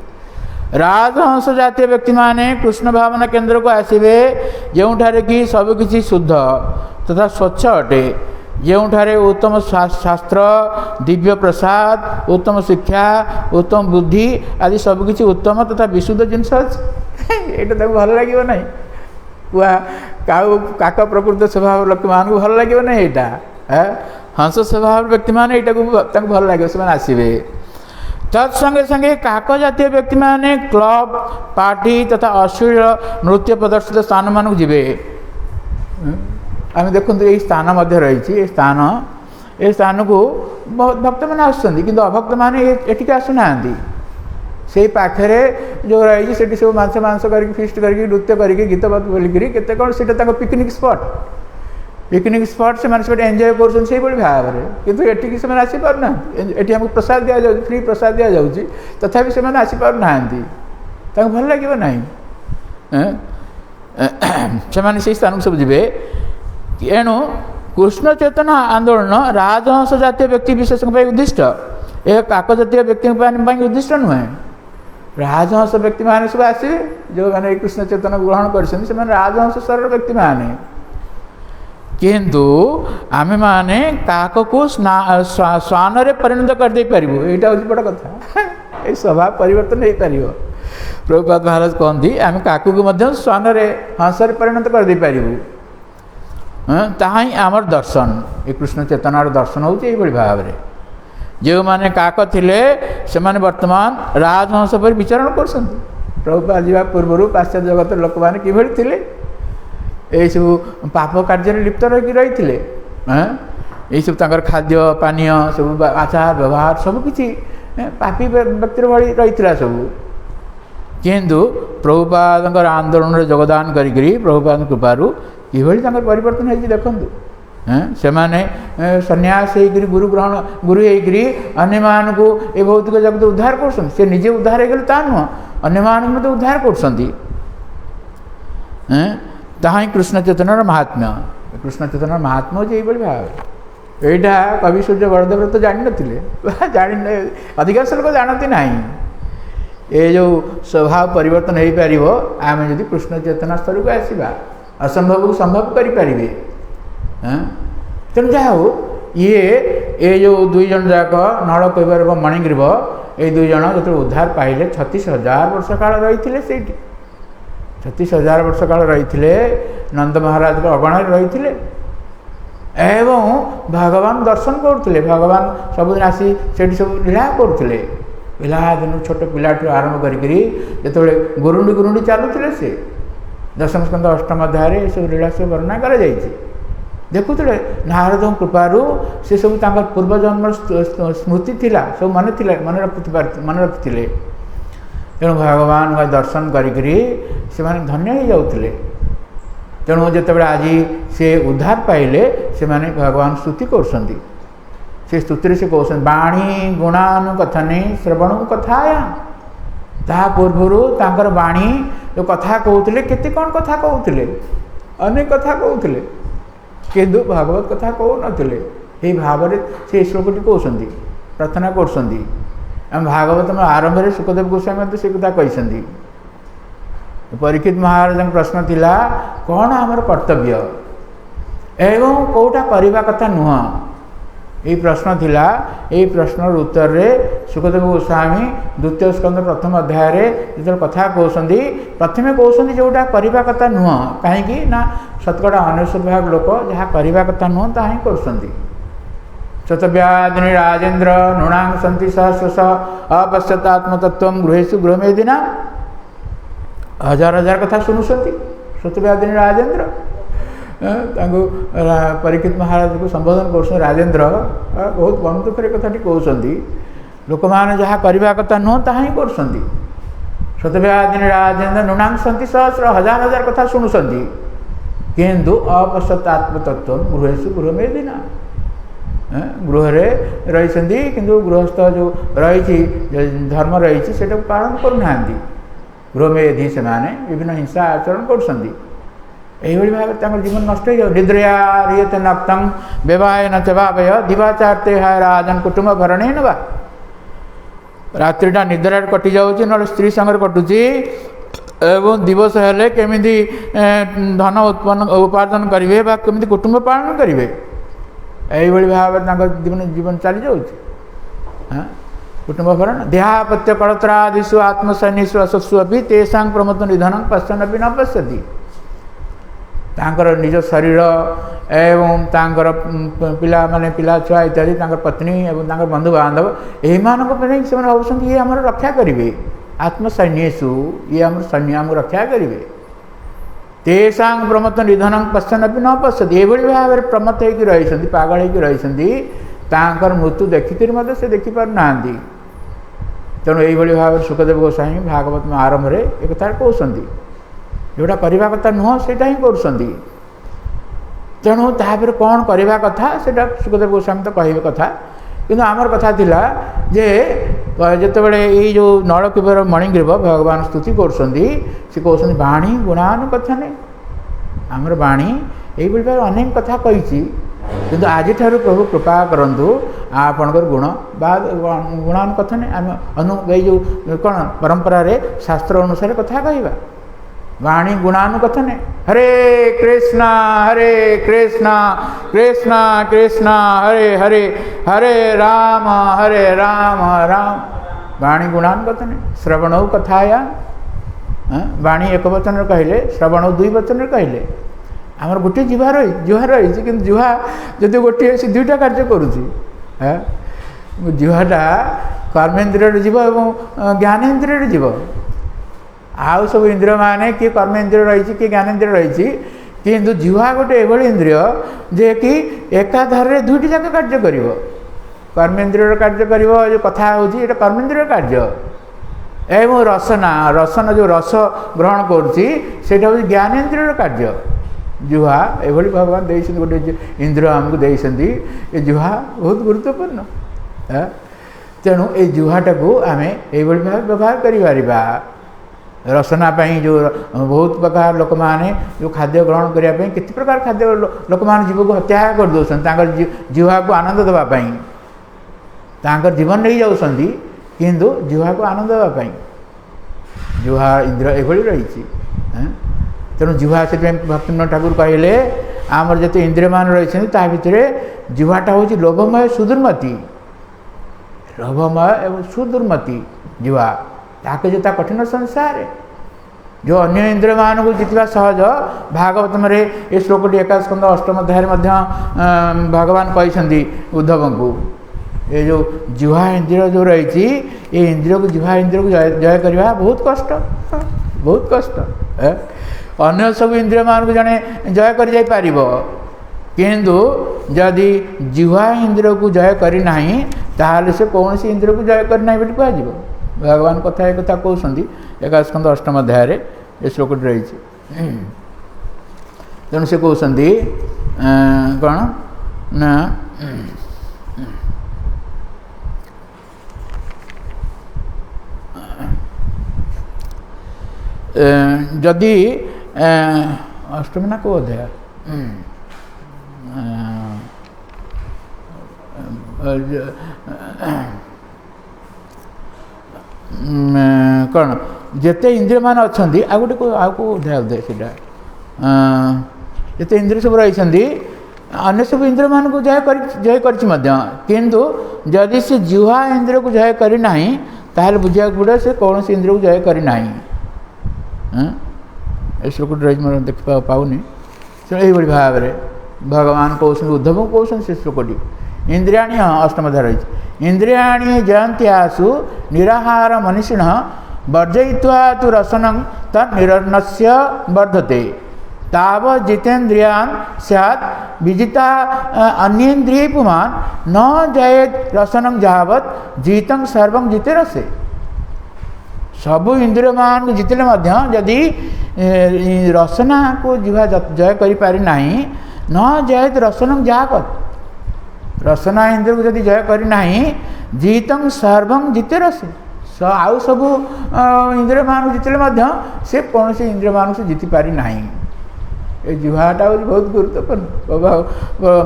राजहंस जातीय व्यक्ति माने कृष्ण भावना केन्द्र को आसवे जोठारे कि सबकि शुद्ध तथा स्वच्छ अटे जोठारे उत्तम शास्त्र दिव्य प्रसाद उत्तम शिक्षा उत्तम बुद्धि आदि सबकि उत्तम तथा विशुद्ध जिनस अच्छे ये भल लगे ना पुआ काक प्रकृत स्वभाव लोक मान भल लगे ना यहाँ हंस स्वभाव व्यक्ति मान यहाँ भल लगे से आसवे तत्संगे संगे काक जातीय व्यक्ति माने क्लब पार्टी तथा अश्लील नृत्य प्रदर्शित स्थान मानक जीवे आम देखते ये स्थान मध्य रही स्थान को बहुत भक्त मैंने आसुँच कि अभक्त मैंने ये आसुना से पाखे जो रही से सब मांस करके फिस्ट करके नृत्य करके गीत बोलिकी केते कौन से पिकनिक स्पॉट से एंजॉय कर भाव में कितु ये आसीपारना ये हमको प्रसाद दि जाए फ्री प्रसाद दि जाऊँगी तथापि से आसीपारना भल लगे ना से स्थान को सब जीवे एणु कृष्ण चेतना आंदोलन राजहंस जातीय व्यक्ति विशेष उद्दिष्ट यह काक जातीय व्यक्ति उद्दिष्ट नुहे राजहंस व्यक्ति मैंने सब आसवे जो मैंने कृष्ण चेतना ग्रहण कर राजहंस स्तर व्यक्ति मैंने किंतु आमे माने काक को श्वान रे परिणत कर दे पारिबो एटा होची बड़ कथा ए स्वभाव परिवर्तन नहीं पारिबो प्रभुपाद महाराज कहती आमे काकू को मध्य श्वान रे हंस रे परिणत कर दे पारिबो ताही आमर दर्शन ये कृष्ण चेतनार दर्शन होची एई बड़ी भाव रे जो माने काक थिले से माने वर्तमान राजहंस पर विचरण करसंती प्रभुपाद जीवा पूर्व पाश्चात्य जगत लोक माने कि भली थिले ये सब पाप कार्य लिप्त रही ये सब तंकर खाद्य पानीय सब आचार व्यवहार सबकि पापी व्यक्ति भाई रही सब किंतु प्रभुपाद आंदोलन में योगदान करी प्रभुपाद कृपारू किभली परिवर्तन होती देखु से माने सन्यास होकर गुरु ग्रहण गुरु होकर अन्य मानक ये भौतिक जगत उद्धार कर से निजे उद्धार हो ता नुह अन्य मानक उद्धार कर ताही कृष्ण चेतनार महात्म्य कृष्ण चेतनार महात्म्य हो ये भाव यहाँ कवि सूर्य बड़देव तो जान नी जान अधिकांश लोक जानती ना ये जो स्वभाव परिवर्तन हो पार आम जब कृष्ण चेतना स्तर को आसवा असंभव को संभव करें तेणु जहा ये जो दुई जन जाक नल कैबर मणिग्रीव ये दुई जन जो उद्धार पाइले 36,000 वर्ष काल रही से 36,000 वर्ष काल रही नंद महाराज को अगण रही एवं भगवान दर्शन करते भगवान सबुदिन आसी से सब लीला करते पिला दिन छोट पिला आरंभ करते गुरुंडी गुरुंडी चलुते से दशम स्कंद अष्टम अध्याय सब लीला सब वर्णना कर देखुते नारद कृपारू से सब पूर्वजन्म स्मृति थिला सब मन रखी तेणु भगवान का दर्शन करी से धन्य हो जाते तेणु जिते आज से उद्धार पाइले से माने भगवान स्तुति कर स्तुति से कहते बाणी गुणानुकथने श्रवण कथाया ता पूर्वर बाणी जो कथा कहते केते कौन कथा कहते अनेक कथा कहते किंतु भागवत कथा कहते ये भाव से श्लोकटी कहते प्रार्थना कर भागवत में आरंभ में सुखदेव गोस्वामी से कथा कही परीक्षित महाराज प्रश्न थिला कौन आमर कर्तव्य एवं कौटा करने कथा नुह ये प्रश्न थिला ये प्रश्न उत्तर रे सुखदेव गोस्वामी द्वितीय स्कंद प्रथम अध्याय जो कथा कहते प्रथमे कहते जोटा करने कथा नुह कहीं ना शतकड़ा 99 भाग लोक जहाँ करने कथा नुह ता ही कर शतव्यादिनी राजेन्द्र नृणांग सन्ति सहस्रश अपश्यतात्मतत्व गृहेशु गृहमेदिना हजार हजार कथा शुणुंट शतव्यादिनी राजेन्द्र परीक्षित महाराज को संबोधन कर राजेन्द्र बहुत मन दुखर कथाटी कहते लोक मैंने जहाँ करने कथा नुह ता ही कर शतव्यादिनी राजेन्द्र नृणांग सन्ति सहस्र हजार हजार कथा शुणुंट किंतु अपश्यतात्मतत्व गृहेशु गृहमेदिना गृह रही किंतु गृहस्थ जो रही धर्म रही से पालन करना गृह में यदि से विभिन्न हिंसा आचरण कर भाव जीवन नष्ट हो निद्रया रियते नक्तम व्यवाय न चवावय दिवाचार्ते हाय राजन कुटुंब भरण ना रात्रिटा निद्रा कटि जाऊँगी ना स्त्री संगे कटुची एवं दिवस हेले केमी धन उत्पन्न उपार्जन करेंगे केमी कुटुंब पालन करेंगे यही भाव जीवन जीवन चली जाऊँ कुटुंब भरण देहापत्य कड़त्रादिशु आत्मसैन्यु असत्सु अभी तेषा प्रमोद निधन पश्चन भी न पश्यति निज शरीर एवं पिला माने पिला छुआ इत्यादि पत्नी एवं बंधु बांधव यही भावुं ये आम रक्षा करेंगे आत्मसैन्यु ये आम सैन्य आम रक्षा करेंगे तेषा प्रमत्त निधन पश्चन भी न पश्यति ये भाव में प्रमत्त होकर रही पागल होकर रही मृत्यु देखिक से देखिपार ना तेणु यही भाव सुखदेव गोस्वामी भागवत में आरंभ में एक कथा कहते जोटा करने कथा नुह से ही कर तेणु तापर कौन करने कथा से सुखदेव गोस्वामी तो कहे कथा किंतु आमर कथा थिला जे जितेबाला ये जो नलकूपर मणिग्रीव भगवान स्तुति कर कहते बाणी गुणानुकथने आमर बाणी यही भाव अनेक कथा कही किंतु आज प्रभु कृपा करंतु आपणकर गुण बा गुणानुकथन आम जो कौन परंपरा रे शास्त्र अनुसार कथा कहवा वाणी गुणानुकथन हरे कृष्णा कृष्णा कृष्णा हरे हरे हरे राम राम वाणी गुणानुकथन श्रवणौ कथाया वाणी एक वचन कहले श्रवणौ दुई वचन कहले आमर गोटे जुहा रही कि जुहा जदि गोटे से दुईटा कार्य करुँची जुहाटा कर्मेन्द्रिय जीव और ज्ञानेन्द्रिय जीव आउ सब इंद्रिय माने किए कर्मेन्द्रिय रही कि ज्ञानेन्द्रिय रही किंतु जुहा गोटे एभली इंद्रिय जे कि एकाधारे दुईटी जाक कार्य कर कर्मेन्द्रिय कार्य कर जो कथा होची एटा कर्मेन्द्रिय कार्य एवं रसना जो रस ग्रहण करुँची सेटा होची ज्ञानेन्द्रिय कार्य जुहा एभली भगवान दे गोटे इंद्रिय आमको देते ये जुहा बहुत गुरुत्वपूर्ण तेणु ये जुहाटा को आम ये भाव व्यवहार कर रसना जो बहुत प्रकार लोक मैंने जो खाद्य ग्रहण करने केते प्रकार खाद्य लोक मैंने जीव को हत्या कर दौरान जुहा को आनंद देवाई जीवन नहीं जाऊँगी किंतु जुहा को आनंद देवाई जुहा इंद्रिय एभली रही तेणु जुहा से भक्तिनाथ ठाकुर कहले आमर जिते इंद्रिय मान रही भितर जुहाटा हूँ लोभमय सुदुर्मति लोभमय एवं सुदुर्मति जुहा ताके जो कठिन संसार जो अन्य इंद्रिय मान को जितवा सहज भागवतम रे ये श्लोकटी 21 स्कंद 8 अध्याय भगवान कहते उद्धव को ये जो जुहा इंद्रिय जो रही ये इंद्रिय को जुहा इंद्रिय को जय करवा बहुत कष्ट अन्य सब इंद्रिय मान को जड़े जय कर जाई पारिबो किंतु जदि जुहा इंद्रिय को जय करना ताहले से कौन सी इंद्रिय को जय करना बोली कह भगवान कथा एक कथा कहते 21 स्कंद 8 अध्याय ये श्लोक रही तेणु से कहते कौन ना जदि अष्टमी ना को अध्याय कौन जिते इंद्रिय मान अच्छा आ गोटे को अध्याय से जिते इंद्रिय सब रही अन्य सब इंद्रिय मान को जय किंतु जदि से जुहा इंद्रिय को जय करना ताहले बुझा पड़े से कौन से इंद्रिय को जय करना श्लोक देख पाऊनी यही भाव में भगवान कहते उद्धव कहते से श्लोकटी इंद्रियाणी अष्टम अध्याय रही इंद्रियाणी जयंती आसु निराहार मनीषिण वर्जयित्वा तु रसनं तन्निरन्नस्य वर्धते ताव जितेन्द्रियान् स्यात् विजिता अन्येन्द्रिये पुमान् न जयेत् रसनं यावत् जीतं सर्वं जिते रसे सबु इंद्रिय मान को जितने जदि रसना को जुहा जय करें न जयत रसनम जागत रसना इंद्रिय को जदि जय करना जीतं सर्वं जिते रसे आउ सब इंद्रिय मान को जितने से कौन से इंद्रिय मान से जीति पारि ना ये जुहाटा हूँ बहुत गुरुत्वपूर्ण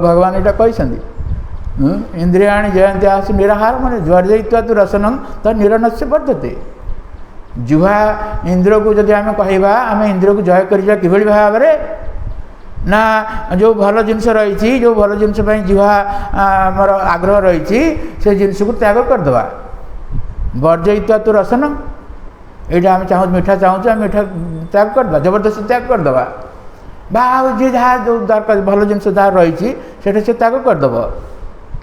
भगवान यहाँ कहते इंद्रियाणी जयंती आस निराहार मैंने ज्वर्जयित्वा तो रसनं तो निरनस्य वर्धते जुहा इंद्र को जब आम कहवा आम इंद्र को जय कर किभली भाव ना जो भल जिनस रही जो भल जिनस जुहा आमर आग्रह रही से जिनस को त्याग करदे वर्जयित्वा तो रसन यहाँ आम चाहूँ मीठा चाहूँ आम मीठा त्याग करदे जबरदस्त त्याग करदे बा जी जहाँ जो दरकार भल जिनस जहाँ रही से त्याग करदे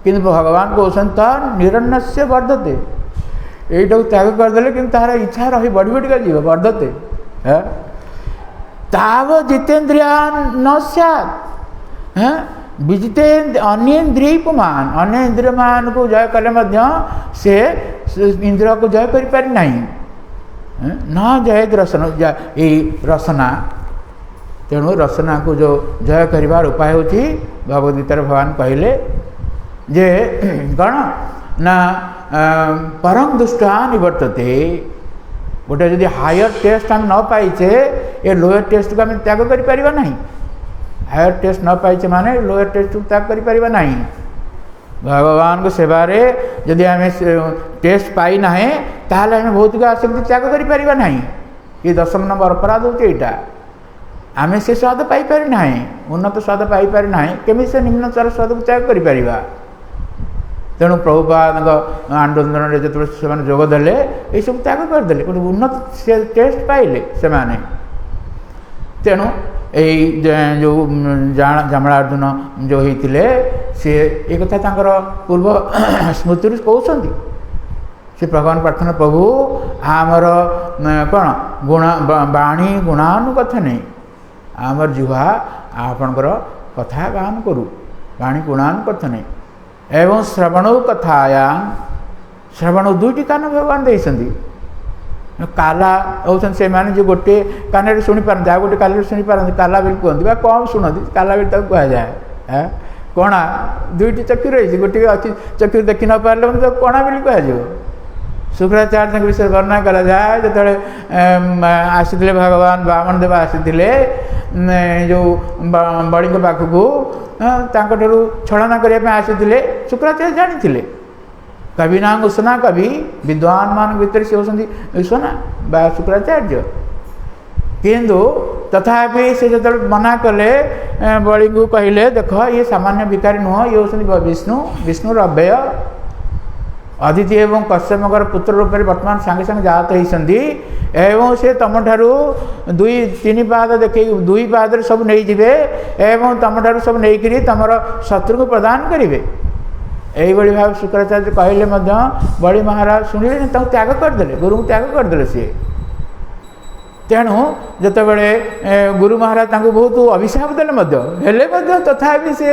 कि भगवान कहते निरन्नस्य वर्धते यहीटा त्याग करदे कि तार इच्छा रही बढ़ी बढ़िका जीव वर्धते ताव जितेन्द्रिया न सैत् विजिते अन्येन्द्रिय पुमान अन्य इंद्रिय मान को जय कले से इंद्रिय को जय कर पारि नहीं न जयद रसन यही रसना तेणु रसना को जो जय कर उपाय होची भगवद्गीतार भगवान कहले जे कौन ना परम दुष्टा निवर्तते गोटे जदि हायर टेस्ट आम न पाइचे ये लोअर टेस्ट को आम त्याग कर पारिबा नहीं हायर टेस्ट न पाइचे माने लोअर टेस्ट त्याग करिपारिबा नाही। भगवान को सेवारे जदि आम टेस्ट पाई ना ताहले आम भौतिक आसक्ति त्याग करिपारिबा नाही। ये 10 नंबर अपराध होचे एटा। आम से स्वाद पाइपारि ना, उन्नत स्वाद पाइपारि ना, केमी से निम्नतर स्वाद को त्याग करिपारिबा। तेणु प्रभुपाद आंदोलन जो जोगदेले ये सब त्याग करदे गोटे उन्नत टेस्ट पाइले से माने। तेणु यही जो जमलार्जुन जो होते सी एक कथा पूर्व स्मृति कहते से भगवान प्रार्थना प्रभु आमर कौन गुण बाणी गुणानुकथा नहीं आमर जुहा आपणकर कथा गान करू बाणी गुणानुकथा नहीं एवं श्रवण कथाया श्रवण दुईटी कान भगवान देते काला होती से माने जो गोटे कान शुणी पारती आ गोटे कान शुणी पारती काला बिल कहते कम शुणती काला बिल तक कहुए कणा दुईटी चक्षु रही गोटे अच्छी चक्षु देखी न पारे मतलब कणा बिल कह शुक्राचार्य विषय वर्णना करा जाए जो आसी भगवान वामन देव आसी जो बड़ी पाखक छलना करने आसी शुक्राचार्य जानी कवि ना उषना कवि विद्वान मान भीतर सी होती उषना बा शुक्राचार्य किंतु तथापि से जो मना कले बड़ी को कहले देख ये सामान्य भिखारी नुह ये होती विष्णु विष्णु अव्यय अदिति एवं कश्यपर पुत्र रूप में वर्तमान सांगे सांगे जात होती एवं से तुम ठारू दुई तीन पाद देखे दुई पाद सब नहीं जीवे एवं तुम ठारू सब नहीं तुम शत्रु को प्रदान करेंगे यही भाव शुक्राचार्य कहले बड़ी महाराज शुणिले त्याग करदे गुरु को त्याग करदे सी तेणु जितेबले गुरु महाराज बहुत अभिशाप देले तथा सी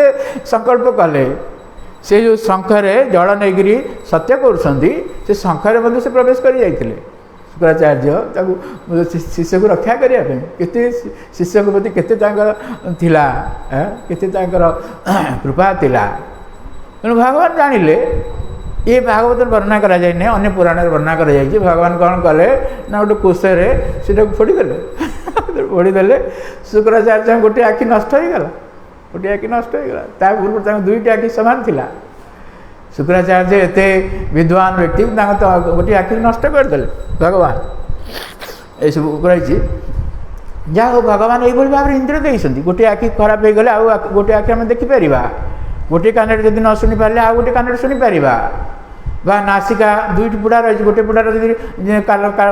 संकल्प कले से जो शंखरे जल नहीं सत्य कर शंखरे से प्रवेश कर जाते शुक्राचार्य शिष्य को रक्षा करने केते शिष्य को प्रति केते कृपा थिला तेणु भगवान जानिले ये भागवत वर्णना करा जाए अन्य पुराण वर्णना करा जाए भगवान कौन कले ना गोटे कोशरे से फोड़ीदे फोड़ीदे शुक्राचार्य गोटे आखि नष्ट हो गला गोटे आखि नष्ट हो गला पूर्व दुईटी आखि सामान थिला शुक्राचार्य एते विद्वान व्यक्ति गोटे आखि नष्ट करदे भगवान ये सब कही जहाँ हो भगवान ये भाव इंद्र देते गोटे आखि खराब हो गले आ गोटे आखि आम देखिपर गोटे कान जब न शुणी पारे आ गोटे कान शुणी पार बा नासिका दुईटी बुढ़ा रही गोटे बुढ़ार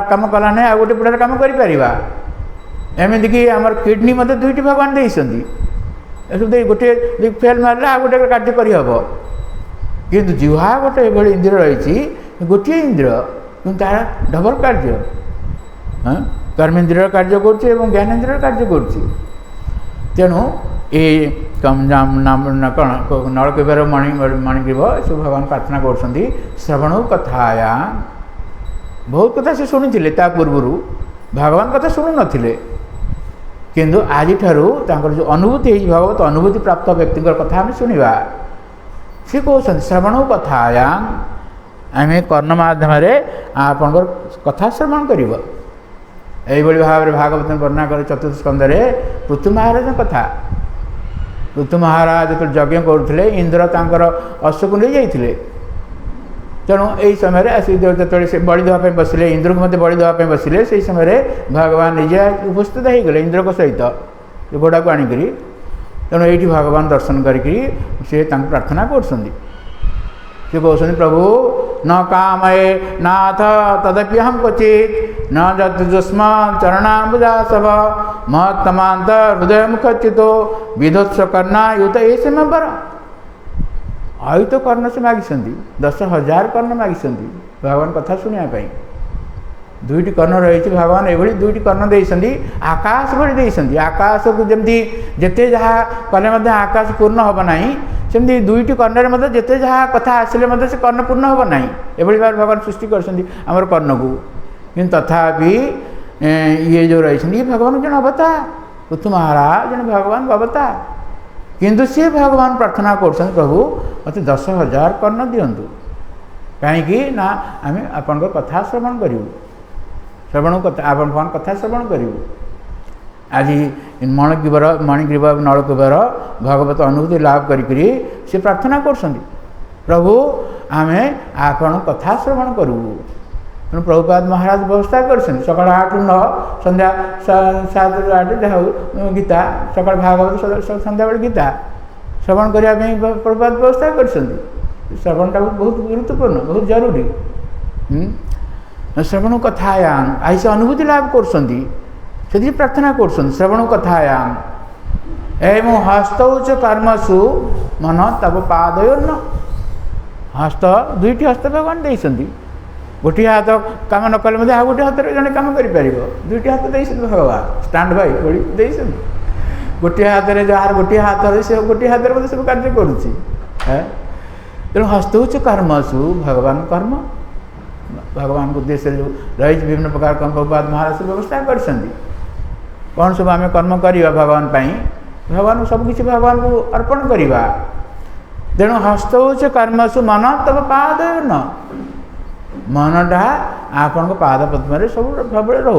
कम कला ना आ गोटे बुढ़ार कम करमतीक आम किडनी मत दुईटी भगवान देते गोटे फेल मारे आ गोटे कार्य करहब किंतु जिहा गोटे ये इंद्र रही गोटे इंद्र कि तार डबल कार्य कर्मेन्द्र कार्य कर ज्ञानेन्द्र कार्य कर तेणु ये कम कौन नलकूपर मणिग्रीव सब भगवान प्रार्थना कर श्रवण कथाया बहुत कथा से शुणी पूर्व भगवान कथा शुणु नथिले किंतु आज जो अनुभूति है भगवत अनुभूति प्राप्त व्यक्ति कथा आम शुणा सी कहते श्रवण कथाया आम कर्ण मध्यम आपण कथा श्रवण कर यही भाव में भागवत वर्णना कर चतुर्थ स्कंदे पृथु महाराज कथा पृथु महाराज जो यज्ञ करुले इंद्र तांकर अश्व को नहीं जाते तेणु यही समय आसी जो से बड़ी देवाई बसिले इंद्र को मत बड़ी देवाई बसिले से समय भगवान निजे उपस्थित हो गले इंद्र को सहित घोड़ा को आणिक तेणु ये भगवान दर्शन करके प्रार्थना कर कहते प्रभु न कामये नाथ तदपि हम क्वचित न जुष्म चरणाबुजासव महत्तमांत हृदय मुखचितो विधोत्स कर्णा युत ऐसे में बर आयु तो कर्ण से मागिं 10,000 कर्ण मागिं भगवान कथा शुणापी दुईटी कर्ण रही भगवान ये दुईटी कर्ण देते आकाश भली देते आकाश को जमी जिते जहाँ कले आकाश पूर्ण हम ना सेमती दुईटी कर्ण जिते जहाँ कथा आसिले से कर्ण पूर्ण हम ना ये भाव भगवान सृष्टि कर कर्ण को कि तथापि ये जो रही भगवान जन अवतार पृथु महाराज जन भगवान अवतार किंतु सी भगवान प्रार्थना कर प्रभु मत 10,000 कर्ण दिंतु कहीं ना आम आपण कथा श्रवण करूँ श्रवण कथा आपण कथा श्रवण करूँ आज मणिग्रीव नलकूपर भगवत अनुभूति लाभ करी से प्रार्थना कर प्रभु आमे आपण कथा श्रवण करूँ। तेणु प्रभुपाद महाराज व्यवस्था कर सकाल 8 ରୁ 9 संध्या 7 ରୁ 8 जहाँ गीता सकाल भागवत संध्या बेले गीता श्रवण करने प्रभुपाद व्यवस्था कर श्रवणटा बहुत गुरुत्वपूर्ण बहुत जरूरी। श्रवण कथायाम आई से अनुभूति लाभ कर प्रार्थना कर श्रवण कथायाम एवं हस्तौ च कर्मसु मन तब पादयोर्न हस्त दुईटी हस्त भगवान देइछन्ति गोटे हाथ काम न कले आ गोटे हाथ जड़े कम कर दुईटी हाथ दे भगवान स्टाण्ड बाय दे गोटे हाथ में जार गोटे हाथ से गोटे हाथ में सब कार्य करुच्ची तेणु हस्त हूँ कर्मसु भगवान कर्म भगवान को उद्देश्य जो रही विभिन्न प्रकार कर्म प्रभुपाद महाराज व्यवस्था कर कौन सब आम कर्म करवा भगवान भगवान सबकि भगवान को अर्पण करवा। तेणु हस्त हूँ कर्मसु मन तब पाद न मनटा आपण पाद पद्म सब रो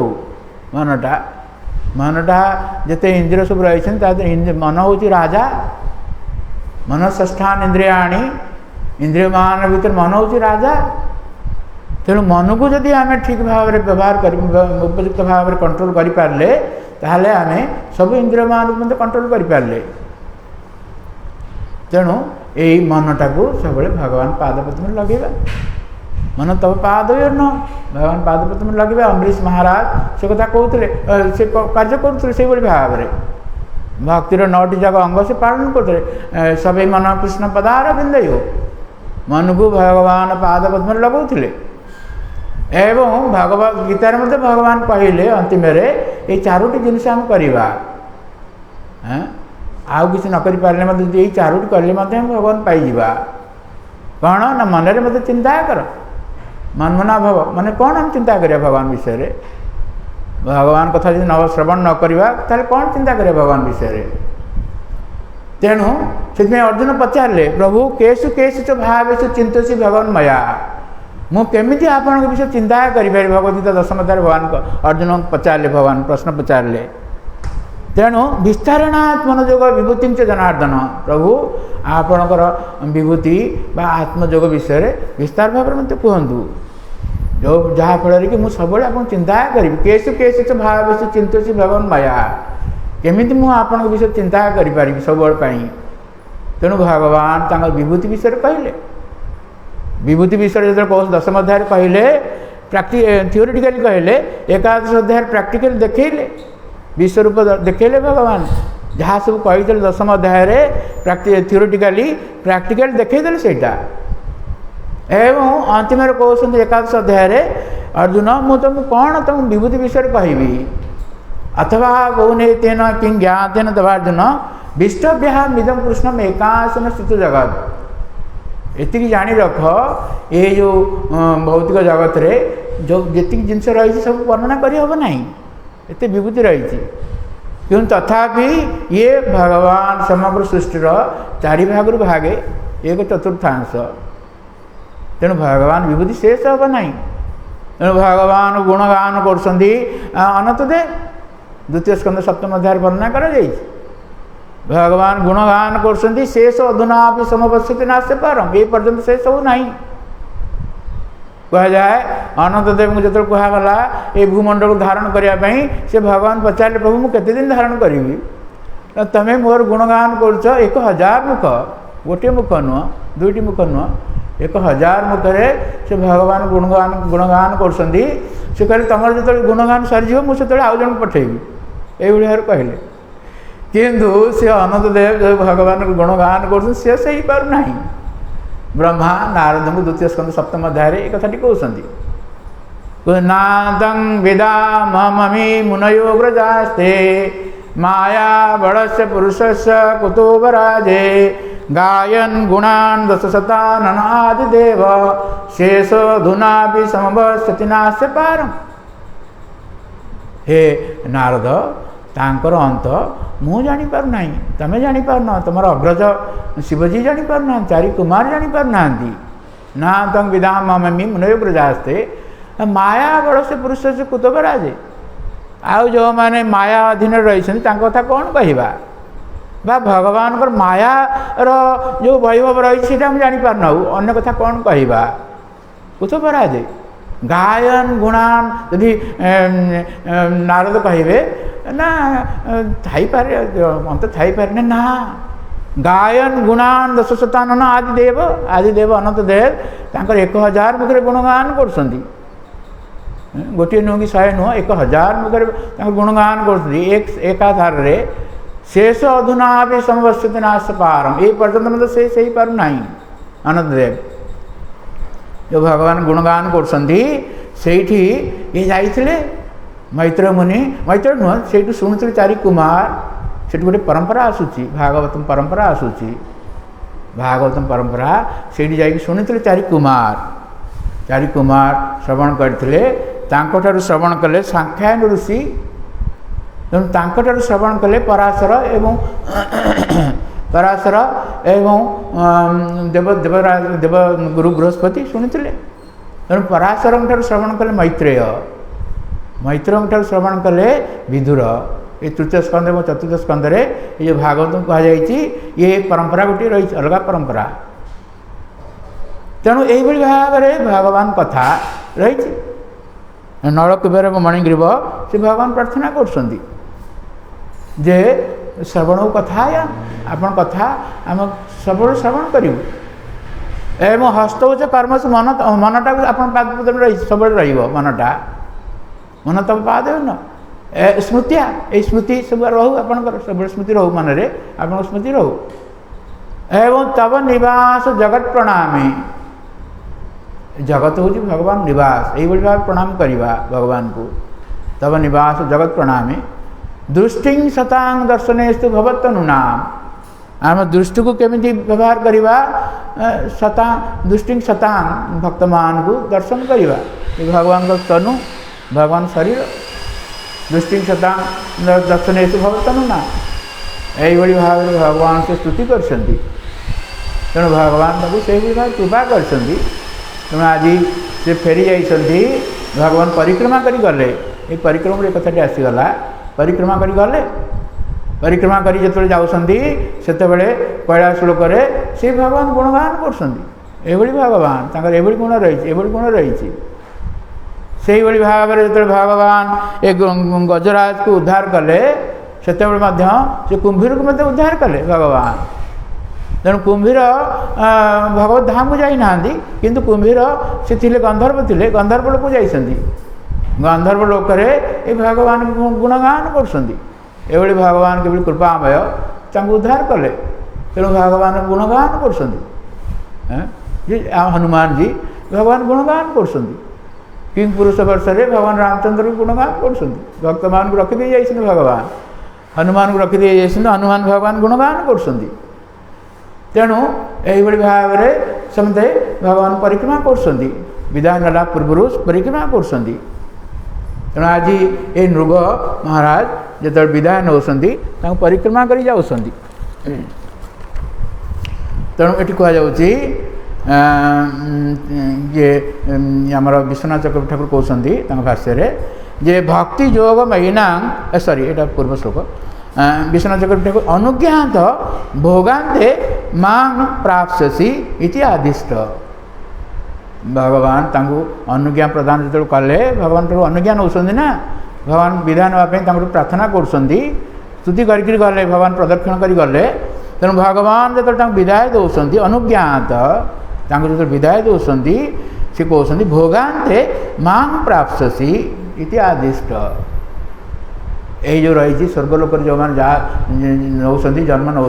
मनटा जिते इंद्रिय सब रही मन हूँ राजा मन षष्ठान इंद्रियाणी इंद्रिय मान भीतर मन हूँ राजा। तेणु मन को जदि आम ठीक भाव में व्यवहार कर उपयुक्त भाव में कंट्रोल करें ताहले आम सब इंद्रिय मान को कंट्रोल करें। तेणु यही मनटा को सब भगवान पादपद्म लगेगा मन तब पादयोर्न भगवान पादपद्म लगे। अम्बरीश महाराज से कथा कहते से कार्य करुले से भाव में भक्तिर 9टी जगह अंग से पालन करते सभी मन कृष्ण पदार बिंदय मन को भगवान पादपद्म लगाउले एवं भगवत गीतार मध्य भगवान कहले अंतिम ये 4टी जिनस आम करवा आउ कि न पारे ये 4टी कले भगवान पाइबा कौन ना मनरे मत चिंता कर मनमना भव माने कौन हम चिंता करिया भगवान विषय रे भगवान कथा जो न श्रवण न करवा ताले कौन चिंता करिया भगवान विषय रे। तेणु से अर्जुन पचारे प्रभु केशु केशु च भावेषु चिंतसी भगवान मया मुझे आपण विषय चिंता करें भगवद्गीता 10 अध्याय भगवान अर्जुन पचारे भगवान प्रश्न पचारे। तेणु विस्तारणात् मनोयोग विभूति च जनार्दन प्रभु आपणकर विभूति बा आत्मयोग विषय विस्तार भाव में मत कहतु जो जहाँफल कि मुझे सब चिंता करी केशु केशु भाव चिंतसी भगवान माया केमी मुझे विषय चिंता करी सब। तेणु भगवान विभूति विषय कहले विभूति विषय जो 10 अध्याय कहले थियोरिटिकली कहले 11 अध्याय प्रैक्टिकल देखले विश्वरूप देखले भगवान जहाँ सब कही 10 अध्याय थियोरिटिकली प्रैक्टिकल देखईदे सेटा एवं अंतिम कहते 11 अध्याय अर्जुन मु तुम कौन तुम विभूति विषय कहबी अथवा कौने तेन कि ज्ञातेन तवार्जुन विष्टभ्या मिदम कृष्णम एकासन स्थित जगत एति जानी रख ये जो भौतिक जगत रे जो जी जिनस रही सब वर्णना करना एते विभूति रही किंतु तथापि ये भगवान समग्र सृष्टिर 4 भाग भागे 1/4 तेणु भगवान विभूति शेष हम ना। तेणु भगवान गुणगान कर अनंत देव 2 स्कंद 7 अध्याय वर्णना कर भगवान गुणगान कर शेष अधुना भी समवस्थित नाश्य पारम ये पर्यंत शेष हो ना कह जाए अनंत देव को जो कहगला ये भूमंडल को धारण करने से भगवान पचारे प्रभु मुझे दिन धारण करी तुम्हें मोर गुणगान कर 1000 मुख गोटे मुख नुह 2टी मुख नुह 1000 मुखरे से भगवान गुणगान कर कहले तुम जो गुणगान सरीज मुझे आउ जन पठेबी ये कहले किंतु से अनंत देव जो भगवान गुणगान कर शेष हो पार ना ब्रह्मा नारद को 2 स्कंद 7 अध्याय एक कथाटी कहते नादं वेदा ममी मुनयो व्रजास्ते माया बड़स्य पुरुषस्य कुतो वराजे गायन गुणान 10 आदिदेव शेष धुना भी समवस्थिति नास्य पारम। हे नारद तांकर अंत मु जापर ना तमें जापर न तुम अग्रज शिवजी जापर ना 4 कुमार जापर ना तंग विदा ममी मुनयो व्रजास्ते माया बड़ से पुरुष से कुतबराजे आउ जो माने माया अधीन रही कथा कौन कहवा बा भगवान मायार जो वैभव रही जापारना अन्य कथा कौन कहवा कुछ पराजे गायन गुणान यदि नारद कहे ना थाईपारे अंत थाईपारे ना गायन गुणान दश शतानन आदिदेव अनंत देव तांकर 1000 मुखरे गुणगान कर गोटे नुह कि 100 नुह 1000 मुखरे गुणगान कर एकाधार शेष अधुना भी समवस्थित नाश पारम ये पर्यटन मतलब शेष हो पार ना अनंत देव जो भगवान गुणगान कर जाइए मैत्र मुनि मैत्र नुह से शुणुते 4 कुमार से गोटे परंपरा आसूची भागवतम परंपरा आसूची भागवतम परंपरा से शुणुते 4 कुमार श्रवण करते श्रवण कले सांख्यायन ऋषि तेणु श्रवण कले पराशर एवं देव देव गुरु बृहस्पति शुणुते तेणु पराशर श्रवण कले मैत्रेय श्रवण कले विदुर ये तृतीय स्कंद और चतुर्थ स्कंद ये भागवत कहुई ये परंपरा गोटे रही अलग परंपरा तेणु यही भाव में भगवान कथा रही नलकुबेर मणिग्रीव से भगवान प्रार्थना कर श्रवण कथा आपण कथा आम सब श्रवण करूँ एवं हस्तौच कर्म से मनटा आप सब मनटा मन तब पाद न स्मृतिया ये स्मृति सब रहू आप सब स्मृति रहू मन आप स्मृति रहू एवं तब निवास जगत प्रणामी जगत हूँ भगवान निवास यही भाव प्रणाम करवा भगवान को तब निवास जगत प्रणामी दृष्टि शतांग दर्शनेस्तु भवतनु नाम आम दृष्टि को केमी व्यवहार करवा शता दृष्टि शतांग भक्त मान को दर्शन करवा भगवान का तनु भगवान शरीर दृष्टि शतांग दर्शनेस्तु भवतनु नाम यही भाव में भगवान से स्तुति कर तेणु भगवान से भाव कृपा कर तेणु आज से फेरी जाइए भगवान परिक्रमा करी गले ये परिक्रमा कथाटी आसीगला परिक्रमा करी गले परिक्रमा करी जो जाऊँगी से कैलाश लोक से भगवान गुणगान कर भगवान ये गुण रही गुण रही से भाव में जो भगवान ए गजराज को उद्धार कले से कुंभीर को उद्धार कले भगवान तेणु कुंभीर भगवत धाम को जाना किंतु कुंभीर से गंधर्व थे गंधर्व लोक जाइए गंधर्व लोक भगवान गुणगान कर भगवान के कृपामय उद्धार कले तेणु भगवान गुणगान कर हनुमान जी भगवान गुणगान कर किंग पुरुष वर्ष में भगवान रामचंद्र गुणगान कर भक्त मान को रखिदे जाइए भगवान हनुमान को रखिदे जाइए हनुमान भगवान गुणगान कर तेणु यही भाव में समझे भगवान परिक्रमा कर विदाय नाला पूर्व परिक्रमा कर तेणु आज ये नृग महाराज जो विदाय नौ परिक्रमा कर तेणु ये कहुच्छी ये आमर विश्वनाथ चक्रवर्ती ठाकुर कहते भाष्य जे भक्ति योग महीना सॉरी ये पूर्व श्लोक विश्वनाथ चक्रवर्ती ठाकुर अनुज्ञात भोगान्ते मां प्राप्स्यसि इति आदिष्ट भगवान तांको अनुज्ञा प्रदान जो कले भगवान अनुज्ञा नौ ना भगवान विधान नापी प्रार्थना कर स्तुति करके गले भगवान प्रदक्षिण कर गले तेणु भगवान जो विदाय दौरान अनुज्ञात जो विदाय दौरान सी कहते भोगान्ते मां प्राप्स्यसि इति आदिष्ट यही जो रही स्वर्गलोक जो मैंने नौ जन्म नौ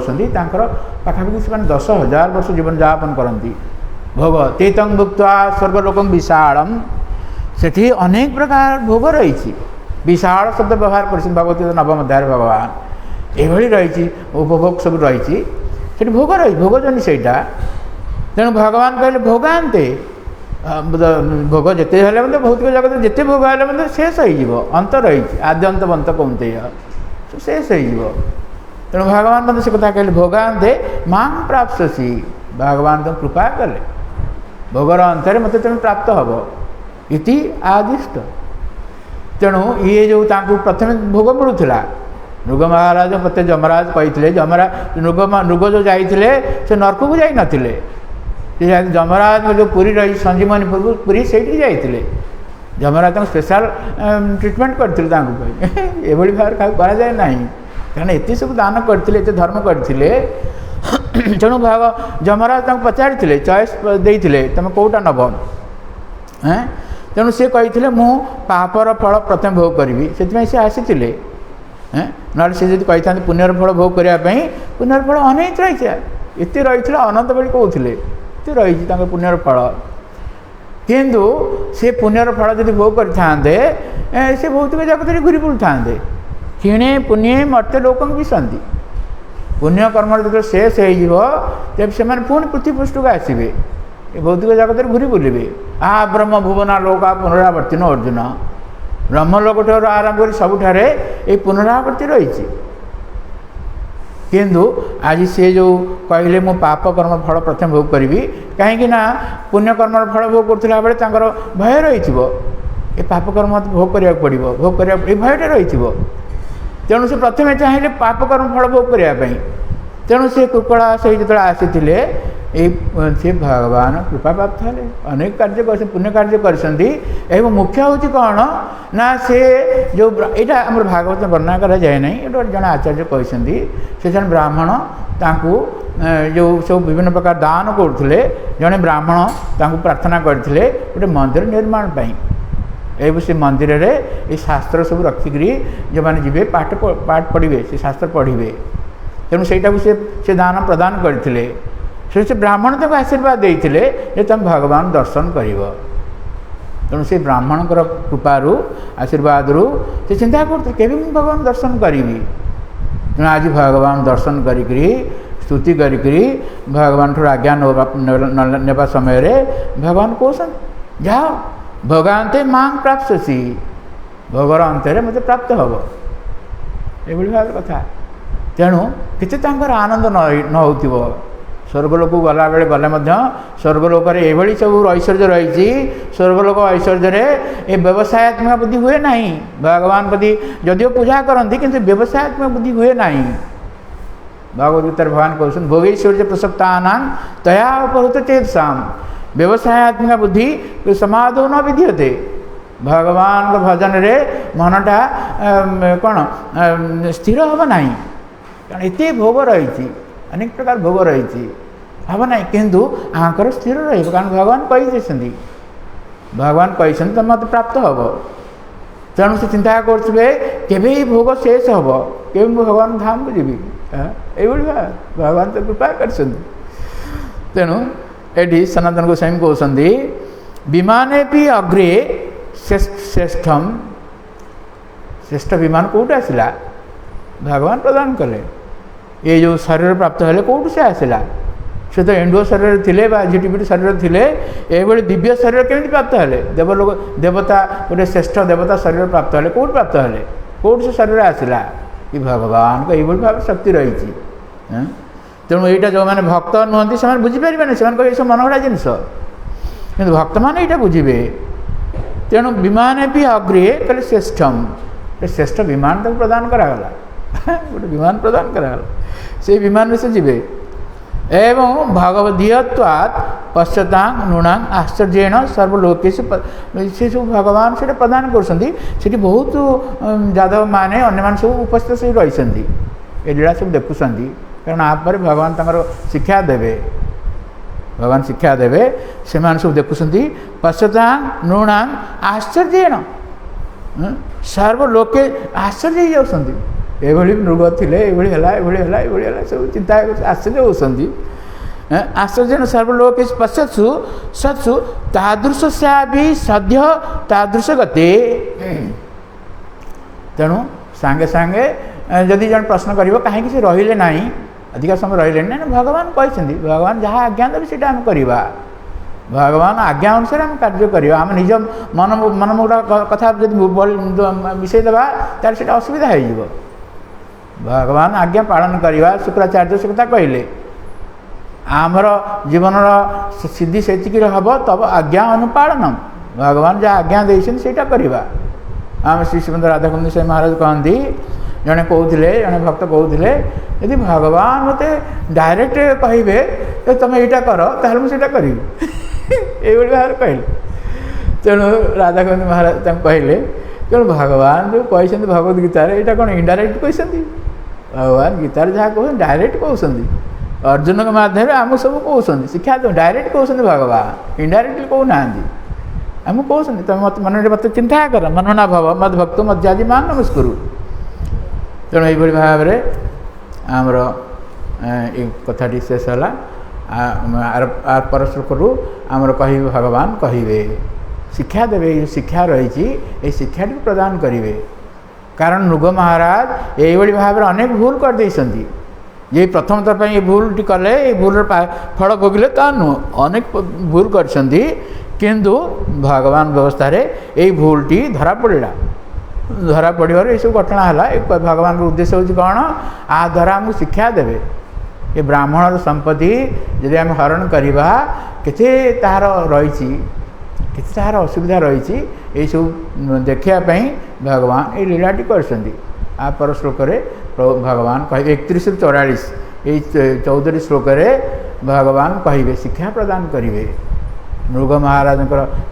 पाखापाखि से 10,000 वर्ष जीवन यापन करती भोग तीतंग भुक्त स्वर्गलोकम विशालम से अनेक प्रकार भोग रही विशाल शब्द व्यवहार कर भगवती नवम अध्याय भगवान ये रही उपभोग सब रही भोग रही भोगजनी से तेणु भगवान कहले भोगान्ते भोग जिते भौतिक जगत जिते भोग है शेष हो अंत रही आद्यंत बंत कौंते शेष हो तेणु भगवान मतलब से कथा कहले भोगान्ते मां प्राप्स्यसि भगवान तो कृपा कले भोगर अंतर मत तेणु प्राप्त हम इति आदिष्ट तेणु ये जो प्रथम भोग मिलूला नृग महाराज मत जमराज कही जमराज नृग जो जाते से नरक को जाई नथिले जमराज जो पुरी रही संजीवनीपुर पुरी से जाते जमराज स्पेशल ट्रिटमेंट करते ये भाव कराए ना कारण एत सब दान करते धर्म करते तेणु भाग जमराज पचारि चॉइस देते तुम कौटा नब तेणु सी कही मु पापर फल प्रथम भोग करी से आसी ना सी जी कही था पुण्यर फल भोग करने पुण्यर फल अनेक रही एत रही अनंत बड़ी कहते एत रही पुण्यर फल किंतु से पुण्यर फल जब भोग करते से भौतिक जगत में घूरी बुलू था क्षीणे पुण्य मर्त्य लोक विशंति पुण्य कर्म जो शेष हो जब से पुणी पृथ्वी पृष्ठ को आसवे भौतिक जगत में घूरी बुलवे आ ब्रह्म भुवना लोका पुनरावर्ती न अर्जुन ब्रह्मलोक ठार आरंभ कर सबुठारे ये पुनरावर्ती रही किंतु आज सी जो कहले मु पाप कर्म फल प्रथम भोग करी कहीं पुण्य कर्म फल भोग करुला बेले भय रही ये पाप कर्म भोग करा पड़ो भोग कर भयटे रही तेणु से प्रथम चाहिए पाप कर्म फल भोग करने तेणु से कृपणा से जो आसी से भगवान कृपा प्राप्त है अनेक कार्य कर पुण्य कार्य कर मुख्य हूँ कौन ना से जो यहाँ आम भागवत वर्णना करा जाए ना ये जन आचार्य कहते से जन ब्राह्मण ताकू जो सब विभिन्न प्रकार दान करते जड़े ब्राह्मण ताकू प्रार्थना करते गोटे मंदिर निर्माण एवं से मंदिर रे ये शास्त्र सब रखिकी जो मैंने जी पाठ पढ़े से शास्त्र पढ़े तेणु सहीटा से दान प्रदान करते से ब्राह्मण तक आशीर्वाद देते तुम भगवान दर्शन कर तेणु से ब्राह्मण कृपारू आशीर्वाद रू से चिंता करते केवे भगवान दर्शन करी तेणु आज भगवान दर्शन करी स्तुति करी भगवान ठूर आज्ञा नेबा समय भगवान कहते जाओ भोगांते मां प्राप्स्यसि भोगर अंतर मत प्राप्त हम ये भाव कथा तेणु किसी आनंद न हो स्वर्गलोक गला बेले गले स्वर्गलोक ये सब ऐश्वर्य रही स्वर्गलोक ऐश्वर्य ये व्यवसायत्मक बुद्धि हुए ना भगवान प्रति जदिव पूजा करती किंतु व्यवसायत्मक बुद्धि हुए ना भगवद्गीता भगवान कहते भोगैश्वर्य प्रसक्ता तया उपहृत चेतसाम व्यवसायत्मक बुद्धि समाधो न विद्यते भगवान भजन रे मनटा कौन स्थिर हम ना कारण एत भोग रही अनेक प्रकार भोग रही हम ना किंतु आंकर स्थिर रही कारण भगवान कही भगवान कही तो मत प्राप्त हम तेणु से चिंता करुवे केवे भोग शेष हम के भगवान धाम को जी ये भगवान तो कृपा कर तेणु ये सनातन गोस्वामी कहते विमाने भी अग्रे श्रेष्ठम श्रेष्ठ विमान कौट आसला भगवान प्रदान कले ये जो शरीर प्राप्त है कौट से आसला से तो एंडुओ शरीर थे झिटिपिटी शरीर थे ये दिव्य शरीर केमी प्राप्त है देवलोक देवता गोटे श्रेष्ठ देवता शरीर प्राप्त है कौट प्राप्त है कौट से शरीर आसला कि भगवान को ये भाव शक्ति रही तेणु यहाँ जो मैंने भक्त नुहति से बुझीपारे से सब मनगढ़ा जिनस कि भक्त मैंने यहाँ बुझे तेणु विमान भी अग्रे कहले श्रेष्ठम श्रेष्ठ विमान तक प्रदान करागला गोटे विमान प्रदान करागला से विमान से जी एवं भगवदीयत्वात् पश्चाता नृणां आश्चर्येण सर्वलोके से सब भगवान से प्रदान कर बहुत जादव माने अन्य मान सब उपस्थित से रही ये लीला सब देखुं कारण आप भगवान तंकर शिक्षा देवे भगवान शिक्षा देवे से सब देखुं पश्चाता नृणां आश्चर्येण सर्वलोके आश्चर्य हो जाती मृग थे ये सब चिंता आश्चर्य होती आश्चर्य सर्वलोके पश्यत्सु सत्सु तादृशस्या भी सद्य तादृश गते तेणु सांगे सांगे जदि जन प्रश्न कर कहीं से रहिले ना अधिक समय रहिले ना भगवान कहते भगवान जहाँ आज्ञा देवे से करवा भगवान आज्ञा अनुसार आम कार्य करवा आम निज मन मनमुटा कथा जब मिसईदेवा तार से असुविधा हो भगवान आज्ञा पालन करवा शुक्राचार्य से कथा कहले आमर जीवन सिद्धि से हम तब आज्ञा अनुपालन भगवान जहाँ आज्ञा देते करवा आम श्री श्रीमद राधाकुंद स्वामी महाराज कहती जड़े कहते जड़े भक्त कहते यदि भगवान मत डायरेक्ट कहे तुम यहाँ कर ताल मुझे करी ये भाव कहले तेणु राधाकुंद महाराज कहले तेणु भगवान जो कहते भगवद गीतार यहाँ कौन इनडायरेक्ट कहते भगवान गीतार जहाँ कह डायरेक्ट कहते अर्जुन के माध्यम आम सब कहते शिक्षा डायरेक्ट कहते भगवान इनडायरेक्टली कहना आम कहते तुम मत मन मत चिंता कर मनना भव मद भक्त मध्यादि मान नमस्कुरु तेणु यही भाव में आमर ये कथाटी शेष है पर श्लोकरू आमर कह भगवान कहे शिक्षा देवे ये शिक्षा रही ये शिक्षाटी प्रदान करेंगे कारण नृग महाराज ये भाव में अनेक भूल कर देइछन्ति ये प्रथम थर ये भूलटी कले ये भूल फल भोगिले ता नुह अनेक भूल करछन्ति किंतु भगवान व्यवस्था रे ये भूलटी धरा पड़ा धरा पड़े ये सब घटना है भगवान उद्देश्य हूँ कौन आ द्वारा आमको शिक्षा देवे ये ब्राह्मण संपत्ति यदि आम हरण करवा केते तार रही किसी तार असुविधा रही ये सब देखापी भगवान ये लीलाटी कर पर श्लोक भगवान कह 31-44 ये 14 श्लोक भगवान कहे शिक्षा प्रदान करेंगे नृग महाराज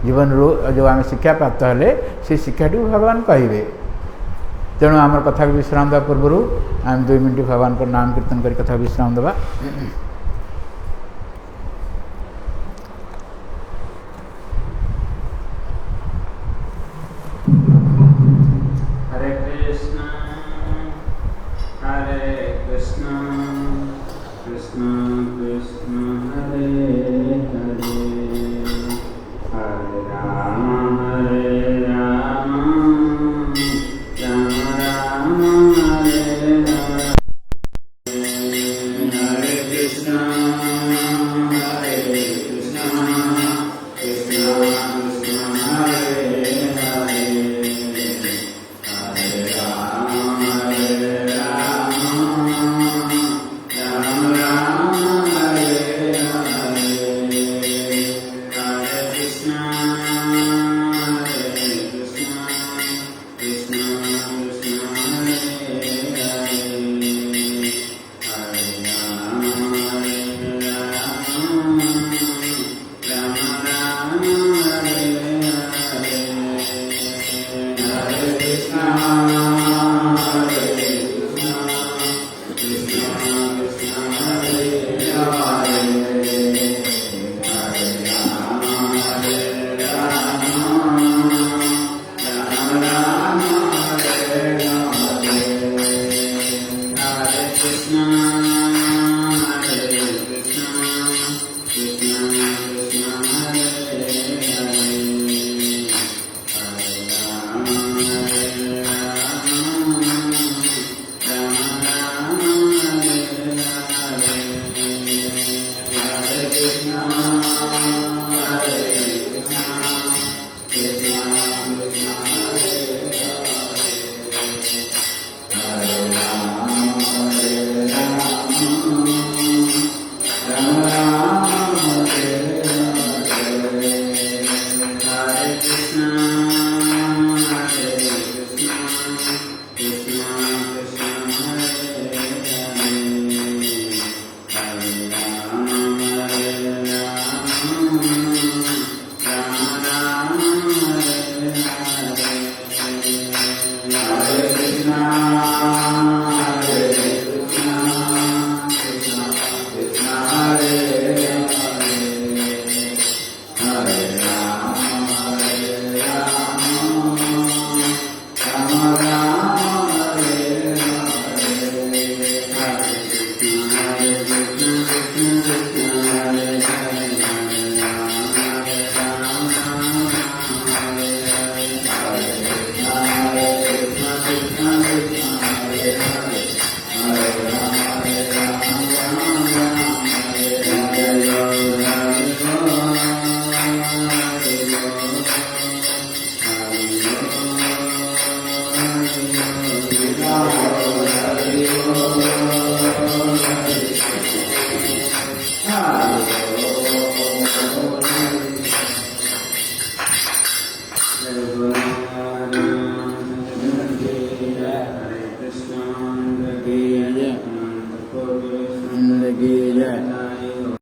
जीवन रू जो आम शिक्षा प्राप्त हेले से शिक्षाटी भगवान कहे तेणु आम कथा विश्राम देवा पूर्व आम 2 मिनट भगवान को नाम कीर्तन कर कथा विश्राम देवा।